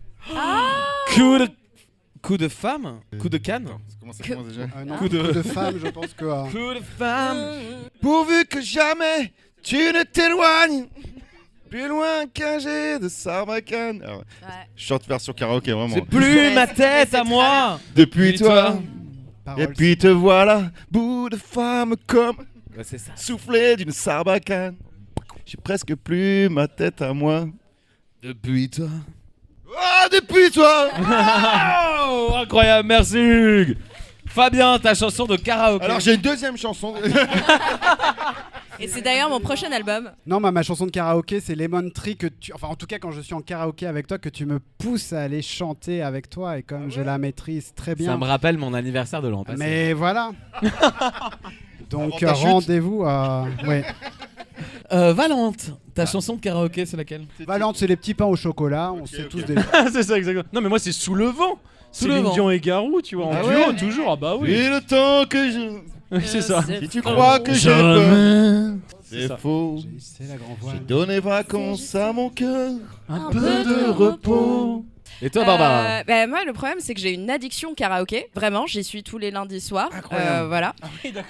Coup de femme? Coup de canne? Comment ça commence déjà? Non, Coup de- coup de femme, je pense que. Coup de femme. Pourvu que jamais tu ne t'éloignes plus loin qu'un jet de Sarbacane. Alors, je chante version karaoké vraiment. C'est plus ma tête à moi. Depuis Puis toi. Parole, Et puis te voilà, bout de femme comme Ouais, c'est ça. soufflé d'une Sarbacane. J'ai presque plus ma tête à moi. Depuis toi. Ah, depuis toi. Oh, incroyable, merci Hugues. Fabien, ta chanson de karaoké. Alors j'ai une deuxième chanson. Et c'est d'ailleurs mon prochain album. Non, ma chanson de karaoké, c'est Lemon Tree que tu. Enfin, en tout cas, quand je suis en karaoké avec toi, que tu me pousses à aller chanter avec toi et comme je la maîtrise très bien. Ça me rappelle mon anniversaire de l'an passé. Mais voilà. Donc Avant ta chute. rendez-vous à. Ouais. Valente, ta chanson de karaoké, c'est laquelle? Valente, c'est les petits pains au chocolat. On sait tous déjà. C'est ça exactement. Non mais moi c'est Sous le vent. Céline vent. Dion et Garou, tu vois, en Ah duo, ouais toujours. Ah bah oui. Et le temps que je... Oui, c'est ça. Si tu crois que j'ai peur, c'est ça. faux. C'est la grande voix. J'ai donné vacances à mon cœur. Un peu de repos. Et toi, Barbara Bah, moi, le problème, c'est que j'ai une addiction karaoké. Vraiment, j'y suis tous les lundis soirs. Incroyable. Voilà.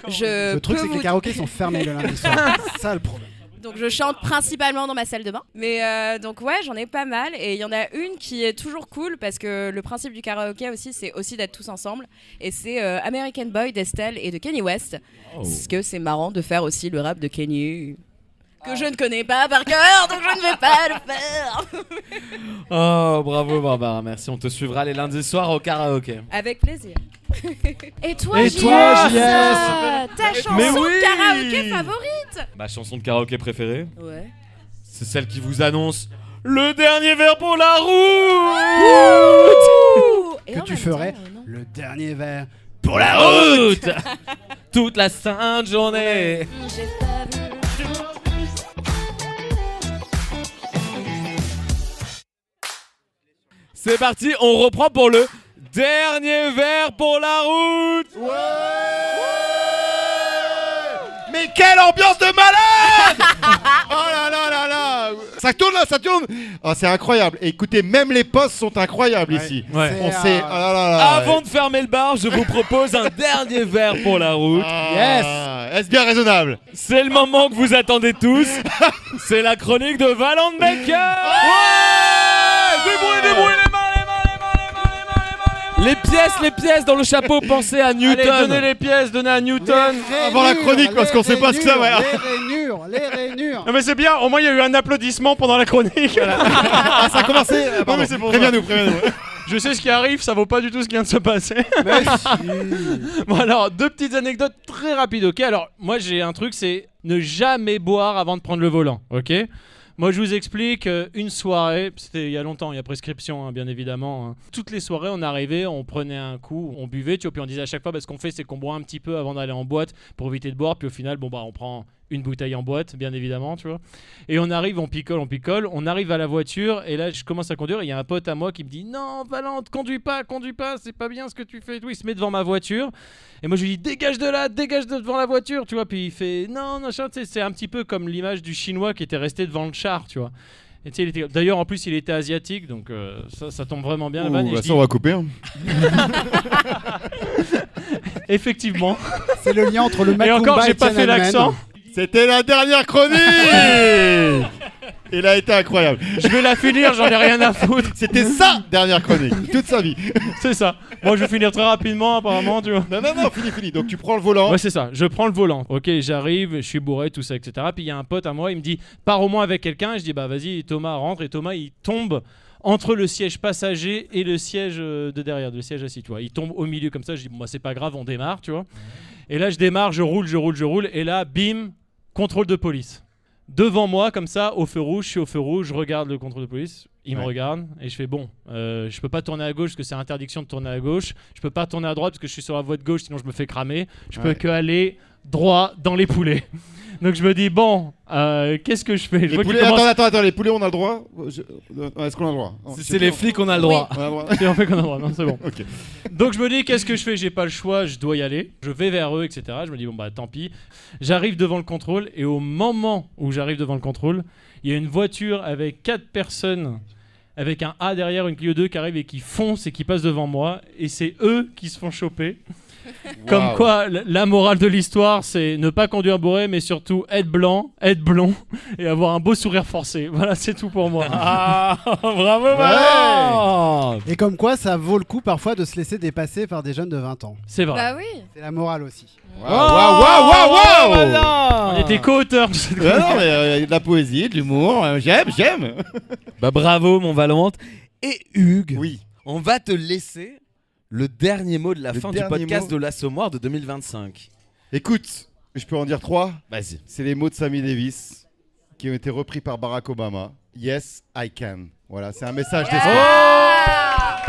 Je Le truc, peux c'est que les vous- karaokés sont fermés le lundi soir. C'est ça le problème. Donc je chante principalement dans ma salle de bain. Mais donc ouais, j'en ai pas mal. Et il y en a une qui est toujours cool parce que le principe du karaoké aussi, c'est aussi d'être tous ensemble. Et c'est American Boy d'Estelle et de Kanye West. Parce que c'est marrant de faire aussi le rap de Kanye. Que je ne connais pas par cœur, donc je ne vais pas le faire. Oh, bravo Barbara, merci. On te suivra les lundis soirs au karaoké. Avec plaisir. Et toi, Et JS, toi, Ta chanson Mais oui. de karaoké favorite? Ma chanson de karaoké préférée, Ouais. c'est celle qui vous annonce le dernier verre pour la route. Et Que en tu même ferais temps, non. le dernier verre. Pour la route. Toute la sainte journée. J'ai pas vu. C'est parti, on reprend pour le dernier verre pour la route. Mais quelle ambiance de malade. Oh là là là là. Ça tourne là, ça tourne. Oh, c'est incroyable. Et écoutez, même les postes sont incroyables ici. Ouais. On sait. Oh là là là. Avant de fermer le bar, je vous propose un dernier verre pour la route. Yes. Est-ce bien raisonnable? C'est le moment que vous attendez tous. C'est la chronique de Valent Becker. Des bruits, les mains. Les pièces dans le chapeau, pensez à Newton. Allez, donnez les pièces, donnez à Newton. Avant la chronique, parce qu'on sait pas ce que ça va. Les rainures. Non mais c'est bien, au moins il y a eu un applaudissement pendant la chronique. Ah, ça a commencé. Non, mais c'est pour Préviens-nous. Je sais ce qui arrive, ça vaut pas du tout ce qui vient de se passer. Bon alors, deux petites anecdotes très rapides, ok? Alors, moi j'ai un truc, c'est ne jamais boire avant de prendre le volant, ok? Moi je vous explique, une soirée, c'était il y a longtemps, il y a prescription hein, bien évidemment. Hein. Toutes les soirées on arrivait, on prenait un coup, on buvait, tu vois, puis on disait à chaque fois, bah, ce qu'on fait c'est qu'on boit un petit peu avant d'aller en boîte pour éviter de boire, puis au final, bon bah on prend une bouteille en boîte, bien évidemment, tu vois. Et on arrive, on picole, on arrive à la voiture, et là je commence à conduire, et il y a un pote à moi qui me dit « Non, Valente, conduis pas, c'est pas bien ce que tu fais. » Et tout, il se met devant ma voiture, et moi je lui dis « Dégage de là, dégage de devant la voiture », tu vois. Puis il fait « Non, tu sais, c'est un petit peu comme l'image du Chinois qui était resté devant le char, tu vois. » Et tu sais, il était... D'ailleurs, en plus, il était asiatique, donc ça tombe vraiment bien. la vanne. Et je Ça, dis- on va couper. Hein. Effectivement. C'est le lien entre le Et Macumba encore, j'ai et pas fait Tiananmen. l'accent. C'était la dernière chronique. Il a été incroyable. Je vais la finir, j'en ai rien à foutre. C'était sa dernière chronique, toute sa vie. C'est ça. Moi, je vais finir très rapidement, apparemment, tu vois. Non, fini. Donc tu prends le volant. Ouais, c'est ça. Je prends le volant. Ok, j'arrive, je suis bourré, tout ça, etc. Puis il y a un pote à moi, il me dit, pars au moins avec quelqu'un. Et je dis, bah vas-y, Thomas rentre. Et Thomas, il tombe entre le siège passager et le siège de derrière, le siège assis, tu vois. Il tombe au milieu comme ça. Je dis, bon, bah, c'est pas grave, on démarre, tu vois. Et là, je démarre, je roule. Et là, bim, contrôle de police. Devant moi, comme ça, au feu rouge, je suis au feu rouge, je regarde le contrôle de police, il me regarde et je fais bon, je peux pas tourner à gauche parce que c'est interdiction de tourner à gauche, je peux pas tourner à droite parce que je suis sur la voie de gauche sinon je me fais cramer, je peux que aller droit dans les poulets. Donc je me dis bon, qu'est-ce que je fais? Les poulets, attends, les poulets on a le droit? Est-ce qu'on a le droit? C'est les flics, on a le droit. On a le droit. C'est en fait qu'on a le droit, non c'est bon. Ok. Donc je me dis qu'est-ce que je fais? J'ai pas le choix, je dois y aller. Je vais vers eux, etc. Je me dis bon bah tant pis. J'arrive devant le contrôle et au moment où j'arrive devant le contrôle, il y a une voiture avec 4 personnes, avec un A derrière, une Clio 2 qui arrive et qui fonce et qui passe devant moi. Et c'est eux qui se font choper. Comme quoi, la morale de l'histoire, c'est ne pas conduire bourré, mais surtout être blanc, être blond et avoir un beau sourire forcé. Voilà, c'est tout pour moi. Ah, bravo, Valent. Et comme quoi, ça vaut le coup parfois de se laisser dépasser par des jeunes de 20 ans. C'est vrai. Bah oui. C'est la morale aussi. Waouh. On était co-auteurs de cette Non, mais de la poésie, de l'humour, j'aime. Bah bravo, mon Valent. Et Hugues, oui, on va te laisser le dernier mot de la fin du dernier podcast mot. de l'Assommoir de 2025. Écoute, je peux en dire 3. Vas-y. C'est les mots de Sammy Davis qui ont été repris par Barack Obama. Yes, I can. Voilà, c'est un message d'espoir.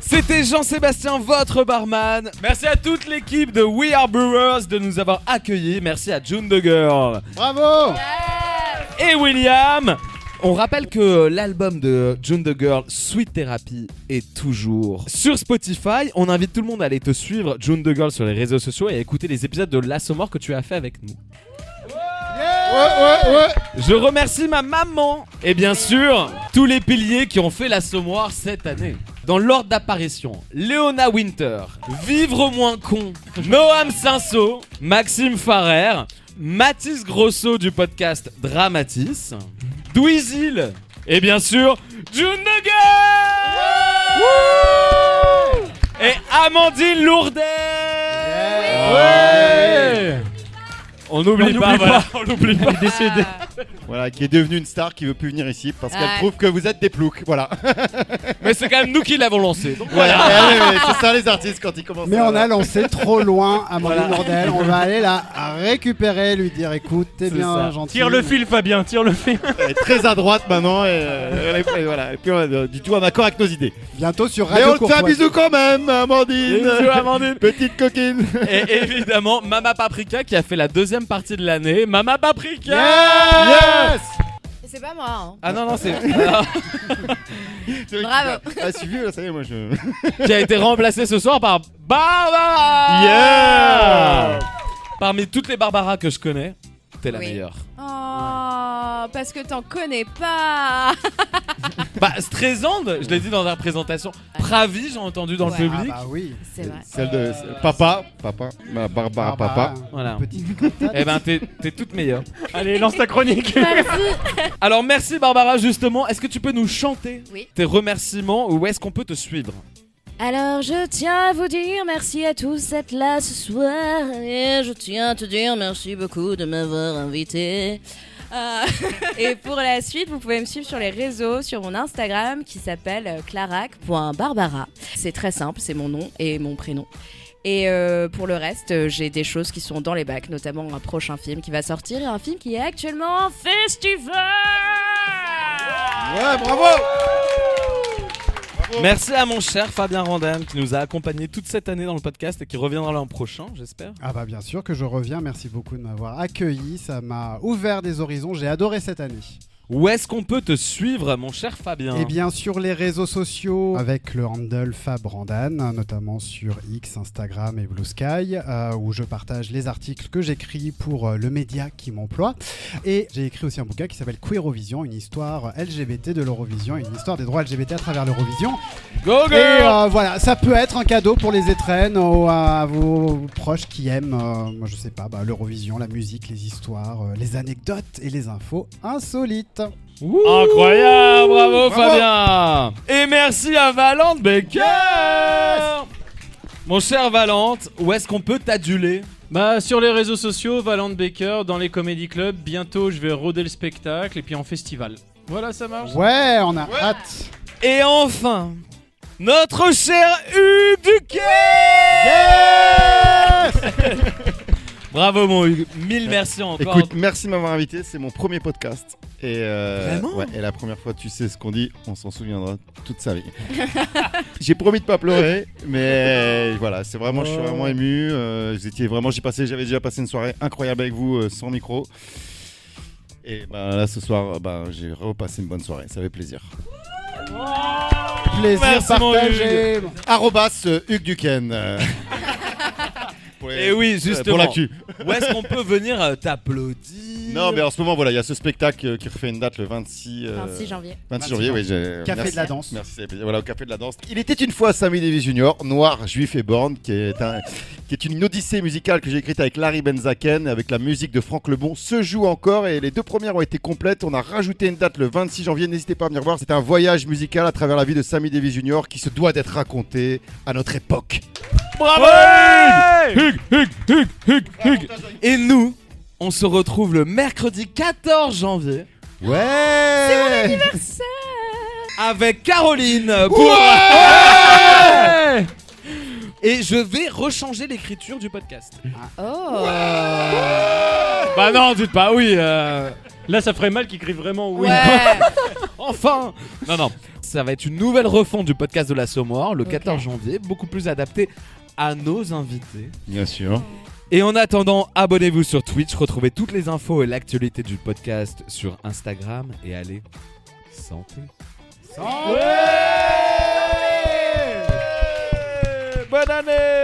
C'était Jean-Sébastien, votre barman. Merci à toute l'équipe de We Are Brewers de nous avoir accueillis. Merci à June the Girl Bravo. et William. On rappelle que l'album de June the Girl, Sweet Therapy, est toujours sur Spotify. On invite tout le monde à aller te suivre, June the Girl, sur les réseaux sociaux et à écouter les épisodes de l'Assommoir que tu as fait avec nous. Ouais. Je remercie ma maman et bien sûr tous les piliers qui ont fait l'Assommoir cette année. Dans l'ordre d'apparition, Léona Winter, Vivre moins con, Noam Cinceau, Maxime Farrer, Mathis Grosso du podcast Dramatis, Douizil et bien sûr June the Girl et Amandine Lourdet. Ouais. On n'oublie pas, voilà, on n'oublie pas. Décédé. Voilà, qui est devenue une star qui veut plus venir ici parce qu'elle trouve que vous êtes des ploucs. Voilà. Mais c'est quand même nous qui l'avons lancé. Donc voilà. C'est ça les artistes quand ils commencent. Mais on a lancé trop loin Amandine Lourdel. On va aller la récupérer, lui dire écoute, t'es bien ça. gentil. Tire le fil, Fabien, tire le fil. Elle est très à droite maintenant et voilà. Et puis on est du tout en accord avec nos idées. Bientôt sur Mais Radio on te fait un Courtois. bisou quand même, Amandine. Bisous, Amandine. Petite coquine. Et évidemment, Mama Paprika qui a fait la deuxième partie de l'année. Mama Paprika. Yes. C'est pas moi. Hein. Ah non, c'est. Bravo. Ah, suivi, là, ça y est, moi je. Qui a été remplacé ce soir par Barbara. Yeah. Parmi toutes les Barbara que je connais, t'es la Oui. meilleure. Oh, parce que t'en connais pas. Bah, Streisand, je l'ai dit dans la présentation. Pravi, j'ai entendu dans le public. Ah bah oui. C'est vrai. Celle de Papa, Barbara, Papa. Voilà. Petite Eh ben, t'es toute meilleure. Allez, lance ta chronique. Alors, merci Barbara, justement. Est-ce que tu peux nous chanter Oui. tes remerciements ou où est-ce qu'on peut te suivre? Alors je tiens à vous dire merci à tous d'être là ce soir et je tiens à te dire merci beaucoup de m'avoir invité. Et pour la suite, vous pouvez me suivre sur les réseaux, sur mon Instagram qui s'appelle clarac.barbara. C'est très simple, c'est mon nom et mon prénom. Et pour le reste, j'ai des choses qui sont dans les bacs, notamment un prochain film qui va sortir et un film qui est actuellement en festival. Ouais, bravo. Merci à mon cher Fabien Randem qui nous a accompagnés toute cette année dans le podcast et qui reviendra l'an prochain, j'espère. Ah bah bien sûr que je reviens, merci beaucoup de m'avoir accueilli, ça m'a ouvert des horizons, j'ai adoré cette année. Où est-ce qu'on peut te suivre, mon cher Fabien? Et bien sur les réseaux sociaux avec le handle Fab Randan, notamment sur X, Instagram et Blue Sky, où je partage les articles que j'écris pour le média qui m'emploie. Et j'ai écrit aussi un bouquin qui s'appelle Queerovision, une histoire LGBT de l'Eurovision, une histoire des droits LGBT à travers l'Eurovision. Go girl. Et voilà, ça peut être un cadeau pour les étrennes ou à vos proches qui aiment, moi je sais pas, l'Eurovision, la musique, les histoires, les anecdotes et les infos insolites. Ouh. Incroyable, bravo Fabien. Et merci à Valente Baker. Mon cher Valente, où est-ce qu'on peut t'aduler? Bah sur les réseaux sociaux, Valente Baker, dans les comédie clubs, bientôt je vais rôder le spectacle et puis en festival. Voilà, ça marche. Ouais, on a hâte. Et enfin, notre cher Hugues Duquet. Yes. Bravo mon Hugues, mille merci encore. Écoute, merci de m'avoir invité, c'est mon premier podcast. Et Vraiment ouais, et la première fois, tu sais ce qu'on dit, on s'en souviendra toute sa vie. J'ai promis de pas pleurer, mais voilà, c'est vraiment, je suis vraiment ému. J'avais déjà passé une soirée incroyable avec vous sans micro. Et là, ce soir, j'ai repassé une bonne soirée, ça fait plaisir. Plaisir Merci, mon partagé. Hugues Duquesne. Et oui, justement. Pour l'actu. Où est-ce qu'on peut venir t'applaudir? Non, mais en ce moment, voilà, il y a ce spectacle qui refait une date le 26 janvier. 26 janvier, oui. Café de la danse. Merci, voilà, au Café de la danse. Il était une fois Sammy Davis Jr., noir, juif et borgne, qui est une odyssée musicale que j'ai écrite avec Larry Benzaken, avec la musique de Franck Lebon, se joue encore et les deux premières ont été complètes. On a rajouté une date le 26 janvier, n'hésitez pas à venir voir. C'est un voyage musical à travers la vie de Sammy Davis Jr. qui se doit d'être raconté à notre époque. Bravo Hugues. Et nous, on se retrouve le mercredi 14 janvier. Ouais. C'est mon anniversaire. Avec Caroline pour... Ouais. Et je vais rechanger l'écriture du podcast. Oh. Bah non, dites pas oui. Là, ça ferait mal qu'il crie vraiment oui. Ouais. Enfin. Non. Ça va être une nouvelle refonte du podcast de l'Assommoir le 14 janvier, beaucoup plus adapté à nos invités. Bien sûr. Et en attendant, abonnez-vous sur Twitch, retrouvez toutes les infos et l'actualité du podcast sur Instagram et allez, santé. Ouais. Bonne année.